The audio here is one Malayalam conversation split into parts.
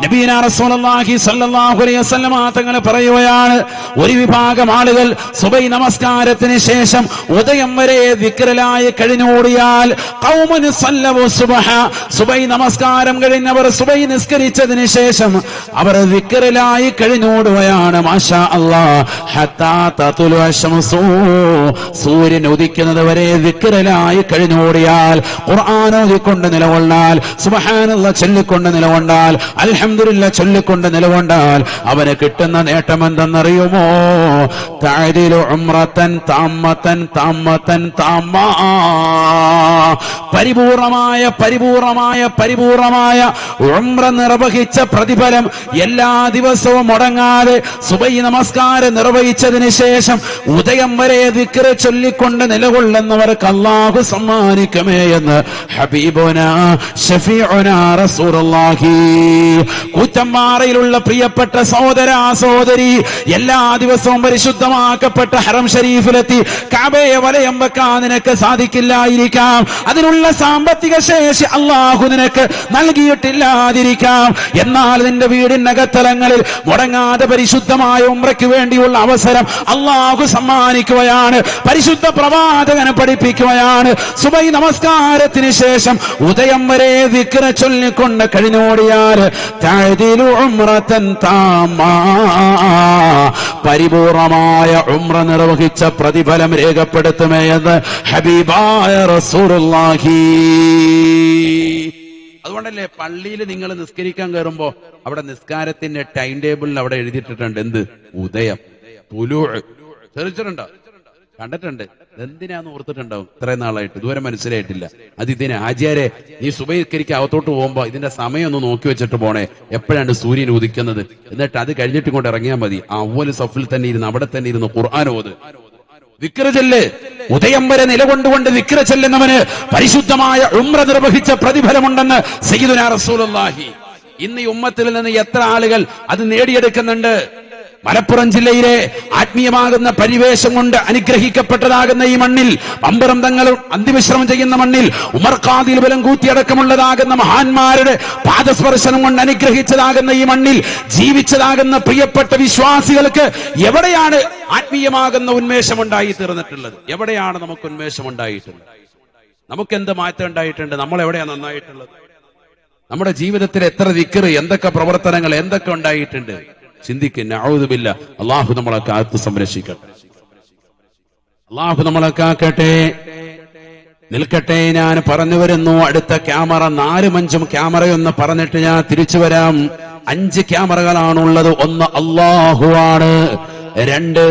നബിയുനാ റസൂലുള്ളാഹി സ്വല്ലല്ലാഹു അലൈഹി വസല്ലം തങ്ങൾ പറയുകയാണ്, ഒരു വിഭാഗം ആളുകൾ സുബൈ നമസ്കാരത്തിന് ശേഷം ഉദയം വരെ ദിക്റിലായി കഴിഞ്ഞോടിയാൽ ഖൗമുൻ സല്ലവു സുബ്ഹ, സുബൈ നമസ്കാരം കഴിഞ്ഞവർ സുബൈ നിസ്കരിച്ചതിന് ശേഷം അവർ ദിക്റിലായി കഴിഞ്ഞോടുകയാണ്. മാഷാ അല്ലാഹ്, ഹത്താ തതുലു അശ്ശംസു, സൂര്യൻ ഉദിക്കുന്നത് വരെ ദിക്റിലായി കഴിഞ്ഞോടിയാൽ, ഖുർആൻ ഓതിക്കൊണ്ട് നിലകൊള്ളാൽ, സുബ്ഹാനല്ലാഹ് ചൊല്ലിക്കൊണ്ട് നിലകൊണ്ടാൽ, അൽഹംദുലില്ലാഹ് ചൊല്ലിക്കൊണ്ട് നിലകൊണ്ടാൽ അവന് കിട്ടുന്ന നേട്ടം എന്തെന്നറിയുമോ? തഅദിലു ഉംറതൻ താമ്മതൻ താമ്മതൻ താമ്മാ, പരിപൂർണമായ ഉംറ നിർവഹിച്ച പ്രതിഫലം എല്ലാ ദിവസവും മുടങ്ങാതെ സുബൈ നമസ്കാരം നിർവഹിച്ചതിന് ശേഷം ഉദയം വരെ ദിക്ർ ചൊല്ലിക്കൊണ്ട് നിലകൊള്ളുന്നവർക്ക് അല്ലാഹു സമ്മാനിക്കുമേ എന്ന് ഹബീബുനാ ശഫീഉനാ റസൂലുള്ളാഹി. കൂറ്റമ്പാറയിലുള്ള പ്രിയപ്പെട്ട സഹോദരാ സഹോദരി, എല്ലാ ദിവസവും പരിശുദ്ധമാക്കപ്പെട്ട ഹറം ഷരീഫിലെത്തി കഅബയെ വലയം വെക്കാൻ നിനക്ക് സാധിക്കില്ലായിരിക്കാം, അതിനുള്ള സാമ്പത്തിക ശേഷി അല്ലാഹു നിനക്ക് നൽകിയിട്ടില്ലാതിരിക്കാം. എന്നാൽ നിന്റെ വീടിന്റെ അകത്തലങ്ങളിൽ മുടങ്ങാതെ പരിശുദ്ധമായ ഉംറയ്ക്ക് വേണ്ടിയുള്ള അവസരം അല്ലാഹു സമ്മാനിക്കുകയാണ്. പരിശുദ്ധ പ്രവാചകൻ പഠിപ്പിക്കുകയാണ്, സുബൈ നമസ്കാരത്തിന് ശേഷം ഉദയം വരെ ദിക്ർ ചൊല്ലിക്കൊണ്ട് കഴിഞ്ഞോടിയാൽ തഅദിലു ഉംറതൻ താമ്മാ, പരിപൂർണമായ ഉംറ നിർവഹിച്ച പ്രതിഫലം രേഖപ്പെടുത്തുമേ എന്ന് ഹബീബായ റസൂലുള്ളാഹി. അതുകൊണ്ടല്ലേ പള്ളിയിൽ നിങ്ങൾ നിസ്കരിക്കാൻ കയറുമ്പോ അവിടെ നിസ്കാരത്തിന്റെ ടൈം ടേബിളിൽ അവിടെ എഴുതിയിട്ടുണ്ട് എന്ത്? ഉദയം, തുലൂ. ശ്രദ്ധിച്ചിട്ടുണ്ടോ? കണ്ടിട്ടുണ്ട്. എന്തിനാന്ന് ഓർത്തിട്ടുണ്ടാവും ഇത്രയും നാളായിട്ട്, ഇതുവരെ മനസ്സിലായിട്ടില്ല. അത് ഇതിനെ ആചാര്യ നീ സുബഹിക്ക് അകത്തോട്ട് പോകുമ്പോ ഇതിന്റെ സമയം ഒന്ന് നോക്കി വെച്ചിട്ട് പോണേ, എപ്പോഴാണ് സൂര്യൻ ഉദിക്കുന്നത്, എന്നിട്ട് അത് കഴിഞ്ഞിട്ട് ഇങ്ങോട്ട് ഇറങ്ങിയാൽ മതി. അവല് സഫിൽ തന്നെ ഇരുന്ന് അവിടെ തന്നെ ഇരുന്ന് ഖുർആൻ ഓത്, ദിക്ർ ചെല്ല്. ഉദയം വരെ നിലകൊണ്ടുകൊണ്ട് ദിക്ർ ചെല്ലുന്നവന് പരിശുദ്ധമായ ഉംറ നിർവഹിച്ച പ്രതിഫലമുണ്ടെന്ന് സയ്യിദുനാ റസൂലുള്ളാഹി. ഇന്ന് ഈ ഉമ്മത്തിൽ നിന്ന് എത്ര ആളുകൾ അത് നേടിയെടുക്കുന്നുണ്ട്? മലപ്പുറം ജില്ലയിലെ ആത്മീയമാകുന്ന പരിവേഷം കൊണ്ട് അനുഗ്രഹിക്കപ്പെട്ടതാകുന്ന ഈ മണ്ണിൽ, പമ്പരം തങ്ങൾ അന്തിവിശ്രമം ചെയ്യുന്ന മണ്ണിൽ, ഉമർ ഖാദിൽ ബലം കൂത്തിയടക്കമുള്ളതാകുന്ന മഹാന്മാരുടെ പാദസ്പർശനം കൊണ്ട് അനുഗ്രഹിച്ചതാകുന്ന ഈ മണ്ണിൽ ജീവിച്ചതാകുന്ന പ്രിയപ്പെട്ട വിശ്വാസികൾക്ക് എവിടെയാണ് ആത്മീയമാകുന്ന ഉന്മേഷം ഉണ്ടായി തീർന്നിട്ടുള്ളത്? എവിടെയാണ് നമുക്ക് ഉന്മേഷം ഉണ്ടായിട്ടുള്ളത്? നമുക്കെന്ത് മാറ്റം ഉണ്ടായിട്ടുണ്ട്? നമ്മൾ എവിടെയാണ് നന്നായിട്ടുള്ളത്? നമ്മുടെ ജീവിതത്തിൽ എത്ര ദിക്ർ, എന്തൊക്കെ പ്രവർത്തനങ്ങൾ, എന്തൊക്കെ ഉണ്ടായിട്ടുണ്ട്? ചിന്തിക്കുന്ന നഊദു ബില്ലാഹ്. അല്ലാഹു നമ്മളെ കാത്ത് സംരക്ഷിക്കട്ടെ, അല്ലാഹു നമ്മളെ കാക്കട്ടെ. നിൽക്കട്ടെ, ഞാൻ പറഞ്ഞു വരുന്നു. അടുത്ത ക്യാമറ 4-5 ക്യാമറയൊന്ന് പറഞ്ഞിട്ട് ഞാൻ തിരിച്ചു വരാം. 5 ക്യാമറകളാണുള്ളത്. 1 അല്ലാഹു ആണ്, 2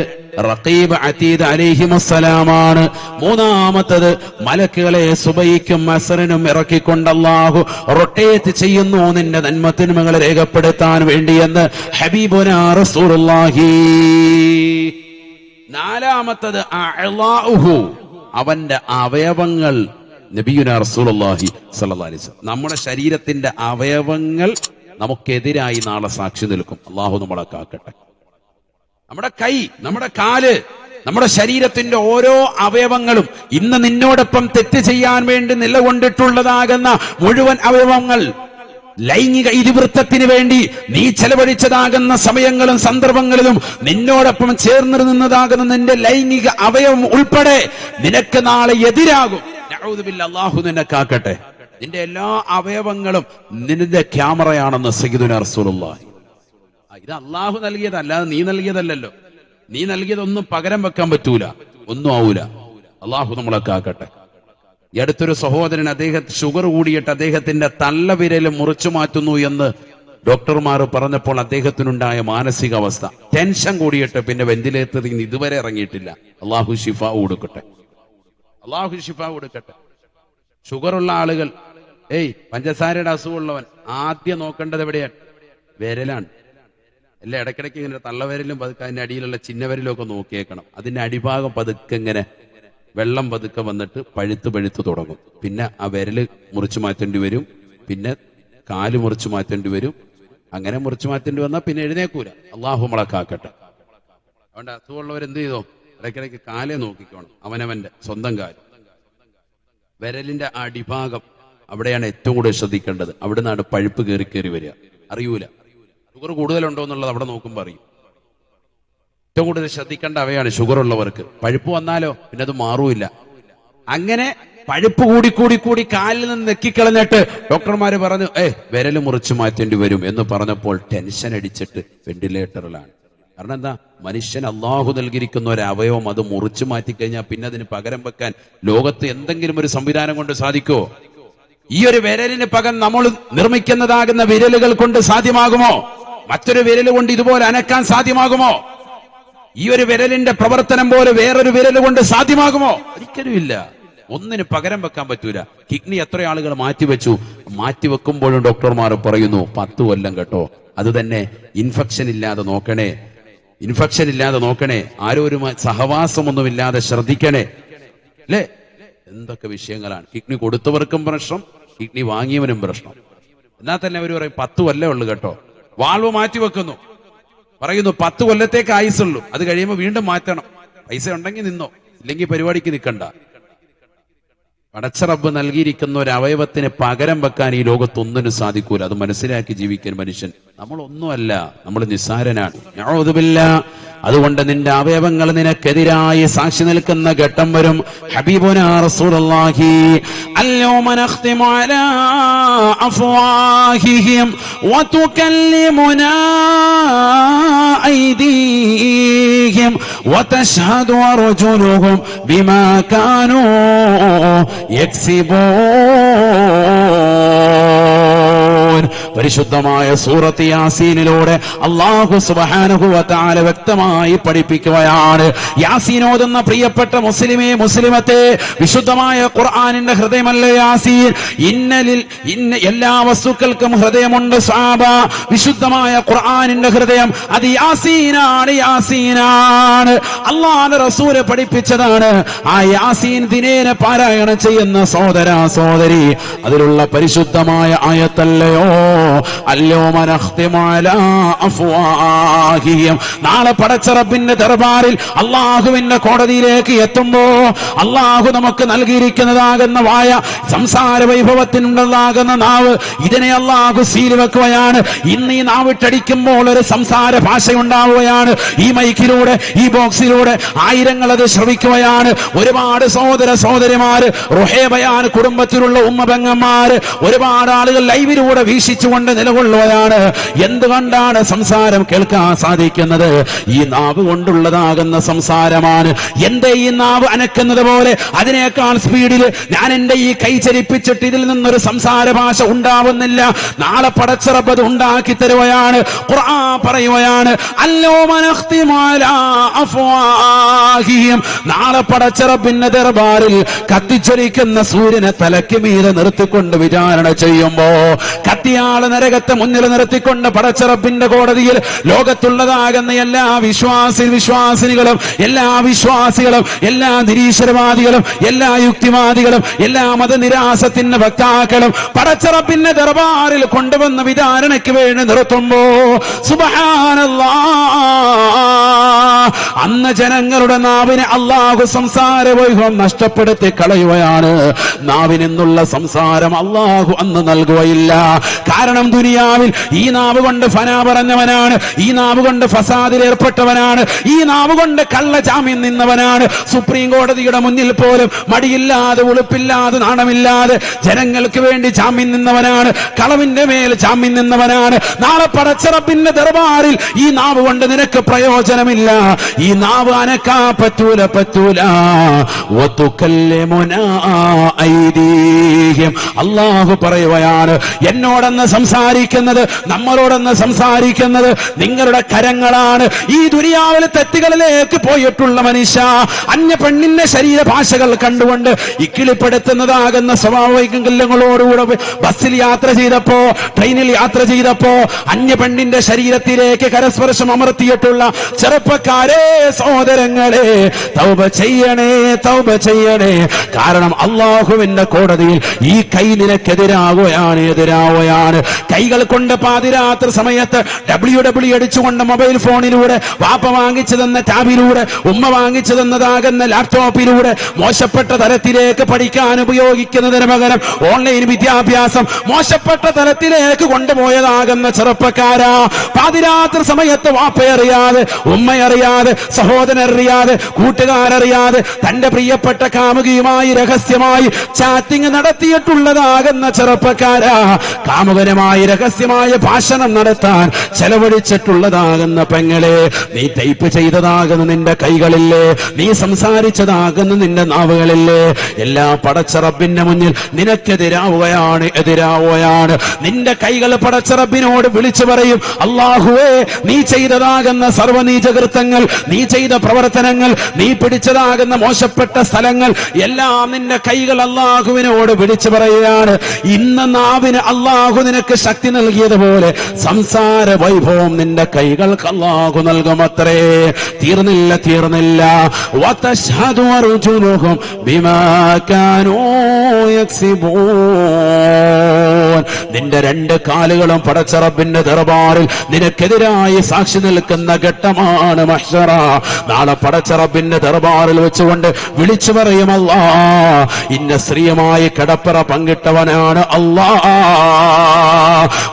റഖീബ് അതീദ് അലൈഹിമുസ്സലാമാണ്, 3-മത്തത് മലക്കുകളെ സുബഹിക്കും അസ്റിനും ഇറക്കിക്കൊണ്ട് അല്ലാഹു റൊട്ടേറ്റ് ചെയ്യുന്നു നിന്റെ നന്മത്തിന്മകൾ രേഖപ്പെടുത്താൻ വേണ്ടിയെന്ന് ഹബീബുനാ റസൂലുള്ളാഹി. 4-മത്തത് അഅ്ളാഉഹു, അവന്റെ അവയവങ്ങൾ. നബിയുനാ റസൂലുള്ളാഹി സ്വല്ലല്ലാഹി അലൈഹി വസല്ലം, നമ്മുടെ ശരീരത്തിന്റെ അവയവങ്ങൾ നമുക്കെതിരായി നാളെ സാക്ഷി നിൽക്കും. അല്ലാഹു നമ്മളെ കാക്കട്ടെ. നമ്മുടെ കൈ, നമ്മുടെ കാല്, നമ്മുടെ ശരീരത്തിന്റെ ഓരോ അവയവങ്ങളും, ഇന്ന് നിന്നോടൊപ്പം തെറ്റ് ചെയ്യാൻ വേണ്ടി നിലകൊണ്ടിട്ടുള്ളതാകുന്ന മുഴുവൻ അവയവങ്ങൾ, ലൈംഗിക ഇതിവൃത്തത്തിന് വേണ്ടി നീ ചെലവഴിച്ചതാകുന്ന സമയങ്ങളും സന്ദർഭങ്ങളിലും നിന്നോടൊപ്പം ചേർന്ന് നിന്നതാകുന്ന നിന്റെ ലൈംഗിക അവയവം ഉൾപ്പെടെ നിനക്ക് നാളെ എതിരാകും. നഊദു ബില്ലാഹ്, അല്ലാഹു നിന്നെ കാക്കട്ടെ. നിന്റെ എല്ലാ അവയവങ്ങളും നിന്റെ ക്യാമറയാണെന്ന് സയ്യിദുനാ റസൂലുള്ളാഹി. ഇത് അള്ളാഹു നൽകിയതല്ല, നീ നൽകിയതല്ലല്ലോ. നീ നൽകിയതൊന്നും പകരം വെക്കാൻ പറ്റൂല, ഒന്നും ആവൂല. അള്ളാഹു നമ്മളെ കാക്കട്ടെ. ഈ അടുത്തൊരു സഹോദരൻ, ഷുഗർ കൂടിയിട്ട് അദ്ദേഹത്തിന്റെ തള്ളവിരൽ മുറിച്ചു മാറ്റുന്നു എന്ന് ഡോക്ടർമാർ പറഞ്ഞപ്പോൾ അദ്ദേഹത്തിനുണ്ടായ മാനസികാവസ്ഥ, ടെൻഷൻ കൂടിയിട്ട് പിന്നെ വെന്റിലേറ്ററിൽ നിന്ന് ഇതുവരെ ഇറങ്ങിയിട്ടില്ല. അള്ളാഹു ശിഫ കൊടുക്കട്ടെ, അള്ളാഹു ശിഫ കൊടുക്കട്ടെ. ഷുഗറുള്ള ആളുകൾ, പഞ്ചസാരയുടെ അസുഖമുള്ളവൻ ആദ്യം നോക്കേണ്ടത് എവിടെയാണ്? വിരലാണ്. എല്ലാം ഇടയ്ക്കിടയ്ക്ക് ഇങ്ങനെ തള്ളവിരലും പതുക്കെ അതിന്റെ അടിയിലുള്ള ചിന്നവിരലും ഒക്കെ നോക്കിയേക്കണം. അതിന്റെ അടിഭാഗം പതുക്കെ ഇങ്ങനെ വെള്ളം പതുക്കെ വന്നിട്ട് പഴുത്ത് തുടങ്ങും. പിന്നെ ആ വിരല് മുറിച്ചു മാറ്റേണ്ടി വരും, പിന്നെ കാല് മുറിച്ചു മാറ്റേണ്ടി വരും. അങ്ങനെ മുറിച്ചു മാറ്റേണ്ടി വന്നാൽ പിന്നെ എഴുന്നേക്കൂല. അള്ളാഹു നമ്മളെ കാക്കട്ടെ. അതുകൊണ്ട് അസുഖമുള്ളവർ എന്ത് ചെയ്തോ, ഇടയ്ക്കിടയ്ക്ക് കാലേ നോക്കിക്കോണം, അവനവന്റെ സ്വന്തം കാല്. വിരലിന്റെ അടിഭാഗം അവിടെയാണ് ഏറ്റവും കൂടുതൽ ശ്രദ്ധിക്കേണ്ടത്. അവിടെ നിന്നാണ് പഴുപ്പ് കയറി വരിക. അറിയൂല. ഷുഗർ കൂടുതലുണ്ടോ എന്നുള്ളത് അവിടെ നോക്കുമ്പോൾ അറിയും. ഏറ്റവും കൂടുതൽ ശ്രദ്ധിക്കേണ്ട അവയാണ് ഷുഗർ ഉള്ളവർക്ക്. പഴുപ്പ് വന്നാലോ പിന്നെ അത് മാറൂല. അങ്ങനെ പഴുപ്പ് കൂടി കാലിൽ നിന്ന് നെക്കിക്കളഞ്ഞിട്ട് ഡോക്ടർമാര് പറഞ്ഞു വിരല് മുറിച്ചു മാറ്റേണ്ടി വരും എന്ന് പറഞ്ഞപ്പോൾ ടെൻഷൻ അടിച്ചിട്ട് വെന്റിലേറ്ററിലാണ്. കാരണം എന്താ, മനുഷ്യൻ അള്ളാഹു നൽകിയിരിക്കുന്ന ഒരു അവയവം അത് മുറിച്ചു മാറ്റിക്കഴിഞ്ഞാൽ പിന്നെ അതിന് പകരം വെക്കാൻ ലോകത്ത് എന്തെങ്കിലും ഒരു സംവിധാനം കൊണ്ട് സാധിക്കുമോ? ഈ ഒരു വിരലിന് പകരം നമ്മൾ നിർമ്മിക്കുന്നതാകുന്ന വിരലുകൾ കൊണ്ട് സാധ്യമാകുമോ? മറ്റൊരു വിരൽ കൊണ്ട് ഇതുപോലെ അനക്കാൻ സാധ്യമാകുമോ? ഈ ഒരു വിരലിന്റെ പ്രവർത്തനം പോലെ വേറൊരു വിരൽ കൊണ്ട് സാധ്യമാകുമോ? ഒരിക്കലുമില്ല. ഒന്നിന് പകരം വെക്കാൻ പറ്റൂല. കിഡ്നി എത്ര ആളുകൾ മാറ്റിവെച്ചു. മാറ്റിവെക്കുമ്പോഴും ഡോക്ടർമാർ പറയുന്നു 10 കൊല്ലം കേട്ടോ, അത് തന്നെ ഇൻഫെക്ഷൻ ഇല്ലാതെ നോക്കണേ, ആരോരും സഹവാസമൊന്നുമില്ലാതെ ശ്രദ്ധിക്കണേ. അല്ലേ? എന്തൊക്കെ വിഷയങ്ങളാണ്. കിഡ്നി കൊടുത്തവർക്കും പ്രശ്നം, കിഡ്നി വാങ്ങിയവനും പ്രശ്നം. എന്നാൽ തന്നെ അവർ പറയും 10 കൊല്ലം ഉള്ളു കേട്ടോ. വാൾവ് മാറ്റിവെക്കുന്നു, പറയുന്നു 10 കൊല്ലത്തേക്ക് ആയുസുള്ളൂ, അത് കഴിയുമ്പോൾ വീണ്ടും മാറ്റണം. പൈസ ഉണ്ടെങ്കിൽ നിന്നോ, ഇല്ലെങ്കിൽ പരിപാടിക്ക് നിൽക്കണ്ട. പടച്ച റബ്ബ് നൽകിയിരിക്കുന്ന ഒരു അവയവത്തിന് പകരം വെക്കാൻ ഈ ലോകത്തൊന്നിനും സാധിക്കൂല. അത് മനസ്സിലാക്കി ജീവിക്കാൻ മനുഷ്യൻ. നമ്മളൊന്നുമല്ല, നമ്മൾ നിസ്സാരനാണ്. നഊദു ബില്ലാഹ്. അതുകൊണ്ട് നിന്റെ അവയവങ്ങൾ നിനക്കെതിരായി സാക്ഷി നിൽക്കുന്ന ഘട്ടം വരും. ഹബീബുനാ റസൂലുള്ളാഹി അൽയൗമ നഖ്തിമു അലാ അഫ്വാഹിഹിം വതുകല്ലിമുനാ ഐദീഹിം വതശ്ഹദു അർജുലുഹും ബിമാ കാനൂ യക്സിബൂൻ. പരിശുദ്ധമായ സൂറത്ത് യാസീനിലൂടെ അല്ലാഹു സുബ്ഹാനഹു വ തആല വ്യക്തമായി പഠിപ്പിക്കുകയാണ്. യാസീൻ ഓതുന്ന പ്രിയപ്പെട്ട മുസ്ലിമേ, മുസ്ലിമത്തെ, വിശുദ്ധമായ ഖുർആനിന്റെ ഹൃദയമല്ലേ യാസീൻ. എല്ലാ വസ്തുക്കൾക്കും ഹൃദയമുണ്ട് സ്വഹാബ. വിശുദ്ധമായ ഖുർആനിന്റെ ഹൃദയം അത് യാസീനാണ്. അല്ലാഹുവിന്റെ റസൂൽ പഠിപ്പിച്ചതാണ്. ആ യാസീൻ ദിനേന പാരായണം ചെയ്യുന്ന സഹോദരാ സഹോദരി, അതിലുള്ള പരിശുദ്ധമായ ആയത്തല്ലയോ അൽയൗമ നഖ്തിമു അലാ അഫ്വാഹിഹിം. നാളെ പടച്ച റബ്ബിന്റെ ദർബാറിൽ അല്ലാഹുവിന്റെ കോടതിയിലേക്ക് എത്തുമ്പോ അല്ലാഹു നമുക്ക് നൽകിയിരിക്കുന്നതാകുന്ന വായ, സംസാര വൈഭവത്തിനുള്ളതാകുന്ന നാവ്, ഇതിനെ അല്ലാഹു സീൽ വെക്കുകയാണ്. ഇന്ന് ഈ നാവിട്ടടിക്കുമ്പോൾ ഒരു സംസാര ഭാഷയുണ്ടാവുകയാണ്. ഈ മൈക്കിലൂടെ, ഈ ബോക്സിലൂടെ ആയിരങ്ങൾ അത് ശ്രവിക്കുകയാണ്. ഒരുപാട് സഹോദര സഹോദരിമാര്, റുഹേബയാൻ കുടുംബത്തിലുള്ള ഉമ്മ പെങ്ങന്മാര്, ഒരുപാട് ആളുകൾ ലൈവിലൂടെ വീക്ഷിച്ചുകൊണ്ട് നിലകൊള്ളുകയാണ്. എന്തുകൊണ്ടാണ് സംസാരം കേൾക്കാൻ സാധിക്കുന്നത്? ഈ നാവ് കൊണ്ടുള്ളതാകുന്ന സംസാരമാണ്. എന്റെ ഈ നാവ് അനക്കുന്നത് പോലെ അതിനേക്കാൾ സ്പീഡിൽ ഞാൻ എന്റെ ഈ കൈ ചലിപ്പിച്ചിട്ട് ഇതിൽ നിന്നൊരു സംസാര ഭാഷ ഉണ്ടാവുന്നില്ല. നാളെ പടച്ച റബ്ബ് അത് ഉണ്ടാക്കി തരുകയാണ്. ഖുർആൻ പറയുകയാണ് അൽയൗമ നഖ്തിമു അലാ അഫ്വാഹിഹിം. നാളെ പടച്ച റബ്ബിന്റെ ദർബാറിൽ കത്തിച്ചൊലിക്കുന്ന സൂര്യനെ തലയ്ക്ക് മീതെ നിർത്തിക്കൊണ്ട് വിചാരണ ചെയ്യുമ്പോ, കത്തിയാള് നരകത്തെ മുന്നിൽ നിർത്തിക്കൊണ്ട് പടച്ച റബ്ബിന്റെ കോടതിയിൽ ലോകത്തുള്ളതാകുന്ന എല്ലാ വിശ്വാസിനികളും, എല്ലാ വിശ്വാസികളും, എല്ലാ നിരീശ്വരവാദികളും, എല്ലാ യുക്തിവാദികളും, എല്ലാ മതനിരാസത്തിന്റെ വക്താക്കളും പടച്ച റബ്ബിന്റെ ദർബാറിൽ കൊണ്ടുവന്ന വിചാരണയ്ക്ക് വേണ്ടി നിർത്തുമ്പോ സുബ്ഹാനല്ലാഹ്, അന്ന് ജനങ്ങളുടെ നാവിനെ അല്ലാഹു സംസാര വൈഭവം നഷ്ടപ്പെടുത്തി കളയുകയാണ്. നാവിൽ നിന്നുള്ള സംസാരം അല്ലാഹു അന്ന് നൽകുകയില്ല. കാരണം ദുനിയാവിൽ ഈ നാവ് കൊണ്ട് ഫനാ പറഞ്ഞവനാണ്, ഈ നാവ് കൊണ്ട് ഫസാദിൽ ഏർപ്പെട്ടവനാണ്, ഈ നാവ് കൊണ്ട് കള്ളജാമ്യം നിന്നവനാണ്. സുപ്രീം കോടതിയുടെ മുന്നിൽ പോലും മടിയില്ലാതെ, ഉളുപ്പില്ലാതെ, നാണമില്ലാതെ ജനങ്ങൾക്ക് വേണ്ടി ജാമ്യം നിന്നവനാണ്, കളവിന്റെ മേൽ ജാമ്യം നിന്നവനാണ്. നാളെ പടച്ച റബ്ബിന്റെ ദർബാറിൽ ഈ നാവ് കൊണ്ട് നിനക്ക് പ്രയോജനമില്ല. ഈ നാവ് അനക്കാൻ പറ്റൂല. അല്ലാഹു പറയുകയാണ്, എന്നോടെന്ന് സംസാരിക്കുന്നത്, നമ്മളോടെന്ന് സംസാരിക്കുന്നത് നിങ്ങളുടെ കരങ്ങളാണ്. ഈ ദുനിയാവിൽ തെറ്റുകളിലേക്ക് പോയിട്ടുള്ള മനുഷ്യ, അന്യ പെണ്ണിന്റെ ശരീര ഭാഷകൾ കണ്ടുകൊണ്ട് ഇക്കിളിപ്പെടുത്തുന്നതാകുന്ന സ്വഭാവങ്ങളോടുകൂടെ ബസ്സിൽ യാത്ര ചെയ്തപ്പോ, ട്രെയിനിൽ യാത്ര ചെയ്തപ്പോ അന്യ പെണ്ണിന്റെ ശരീരത്തിലേക്ക് കരസ്പർശം അമർത്തിയിട്ടുള്ള ചെറുപ്പക്കാരെ, സഹോദരങ്ങളെ, തൗബ ചെയ്യണേ. കാരണം അല്ലാഹുവിന്റെ കോടതിയിൽ ഈ കൈ നിനക്കെതിരാവുകയാണ്. കൈകൾ കൊണ്ട് പാതിരാത്രി സമയത്ത് WWE അടിച്ചുകൊണ്ട് മൊബൈൽ ഫോണിലൂടെ വാപ്പ വാങ്ങിച്ചു തന്ന ടാബിലൂടെ ഉമ്മ വാങ്ങിച്ചു തന്നതാകുന്ന ലാപ്ടോപ്പിലൂടെ മോശപ്പെട്ട തലത്തിലേക്ക് പഠിക്കാൻ ഉപയോഗിക്കുന്നതിന് പകരം ഓൺലൈൻ വിദ്യാഭ്യാസം മോശപ്പെട്ട തലത്തിലേക്ക് കൊണ്ടുപോയതാകുന്ന ചെറുപ്പക്കാരാ, പാതിരാത്രി സമയത്ത് വാപ്പയറിയാതെ ഉമ്മയറിയാതെ സഹോദരനറിയാതെ കൂട്ടുകാരറിയാതെ തന്റെ പ്രിയപ്പെട്ട കാമുകിയുമായി രഹസ്യമായി ചാറ്റിംഗ് നടത്തിയിട്ടുള്ളതാകുന്ന ചെറുപ്പക്കാരാ, കാമുകനുമായി രഹസ്യമായ ഭാഷണം നടത്താൻ ചെലവഴിച്ചിട്ടുള്ളതാകുന്ന പെങ്ങളെ, നീ ടൈപ്പ് ചെയ്തതാകുന്ന നിന്റെ കൈകളില്ലേ, നീ സംസാരിച്ചതാകുന്ന നിന്റെ നാവുകളില്ലേ, എല്ലാ പടച്ച റബ്ബിന്റെ മുന്നിൽ നിനക്കെതിരാവുകയാണ്. നിന്റെ കൈകൾ പടച്ച റബ്ബിനോട് വിളിച്ചു പറയും, അല്ലാഹുവേ നീ ചെയ്തതാകുന്ന സർവ്വനീചകൃത്യങ്ങൾ, നീ ചെയ്ത പ്രവർത്തനങ്ങൾ, നീ പിടിച്ചതാകുന്ന മോശപ്പെട്ട സ്ഥലങ്ങൾ എല്ലാം നിന്റെ കൈകൾ അല്ലാഹുവിനോട് വിളിച്ചു പറയുകയാണ്. ഇന്ന് നാവിന് അല്ലാഹു നിനക്ക് ശക്തി നൽകിയതുപോലെ സംസാര വൈഭവം നിന്റെ കൈകൾക്ക് അല്ലാഹു നൽകുമത്രേ. തീർന്നില്ല. വതശ്ഹദു അർജുലുഹും ബിമാ കാനൂ യക്സിബൂൻ. നിന്റെ രണ്ട് കാലുകളും പടച്ച റബ്ബിന്റെ ദർബാറിൽ നിനക്കെതിരായി സാക്ഷി നിൽക്കുന്ന ഘട്ടമാണ് മഹ്ശറ. നാളെ പടച്ച റബ്ബിന്റെ ദർബാറിൽ വെച്ചുകൊണ്ട് വിളിച്ചു പറയും, അല്ലാ ഇന്ന സ്ത്രീയുമായി കിടപ്പറ പങ്കിട്ടവനാണ് അല്ലാ.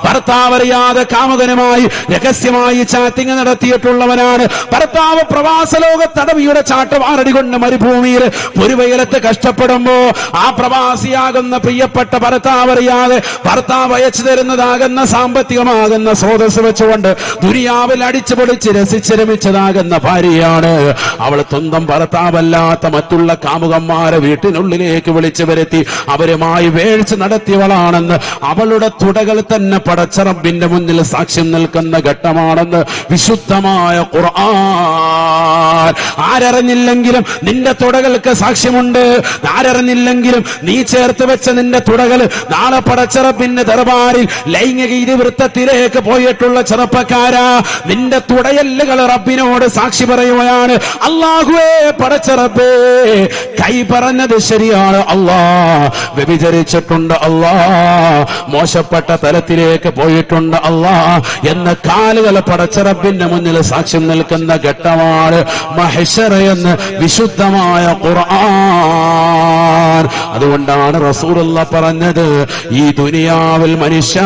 ഭർത്താവ് അറിയാതെ കാമുകനുമായി രഹസ്യമായി ചാറ്റിംഗ് നടത്തിയിട്ടുള്ളവനാണ്. ഭർത്താവ് പ്രവാസ ലോക തടവിയുടെ ചാട്ടവാറടി കൊണ്ട് മരുഭൂമിയിൽ പൊരുവയലത്ത് കഷ്ടപ്പെടുമ്പോ ആ പ്രവാസിയാകുന്ന പ്രിയപ്പെട്ട ഭർത്താവ് അറിയാതെ ഭർത്താവ് അയച്ചു തരുന്നതാകുന്ന സാമ്പത്തികമാകുന്ന സ്രോതസ് വെച്ചുകൊണ്ട് ദുനിയാവിൽ അടിച്ചു പൊളിച്ച് രസിച്ച് രമിച്ചതാകുന്ന ഭാര്യയാണ്. അവൾ സ്വന്തം ഭർത്താവല്ലാത്ത മറ്റുള്ള കാമുകന്മാരെ വീട്ടിനുള്ളിലേക്ക് വിളിച്ചു വരുത്തി അവരുമായി വേഴ്ച നടത്തിയവളാണെന്ന് അവളുടെ തുടകൾ തന്നെ പടച്ച റബ്ബിന്റെ മുന്നിൽ സാക്ഷ്യം നിൽക്കുന്ന ഘട്ടമാണെന്ന് വിശുദ്ധമായ ഖുർആൻ. ആരറിഞ്ഞില്ലെങ്കിലും നിന്റെ തുടകൾക്ക് സാക്ഷ്യമുണ്ട്. ആരറിഞ്ഞില്ലെങ്കിലും നീ ചേർത്ത് വെച്ച നിന്റെ തുടകൾ നാളെ പടച്ച റബ്ബിന്റെ ദർബാറിൽ ലൈംഗിക ഇതിവൃത്തത്തിലേക്ക് പോയിട്ടുള്ള ചെറുപ്പക്കാരാ, നിന്റെ തുടയല്ലുകൾ റബ്ബിനോട് സാക്ഷി പറയുകയാണ്. അല്ലാഹുവേ പടച്ച റബ്ബേ, കൈ പറഞ്ഞത് ശരിയാണ് അല്ലാ, വ്യഭിചരിച്ചിട്ടുണ്ട് അല്ലാ, മോശപ്പെട്ട തലത്തിലേക്ക് പോയിട്ടുണ്ട് അല്ലാ എന്ന കാലുകൾ പടച്ച റബ്ബിന്റെ മുന്നിൽ സാക്ഷ്യം നിൽക്കുന്ന ഘട്ടമാണ് മഹ്ശറ എന്ന് വിശുദ്ധമായ ഖുർആൻ. അതുകൊണ്ടാണ് റസൂലുള്ളാഹി പറഞ്ഞത്, ഈ ദുനിയാവിൽ മനുഷ്യ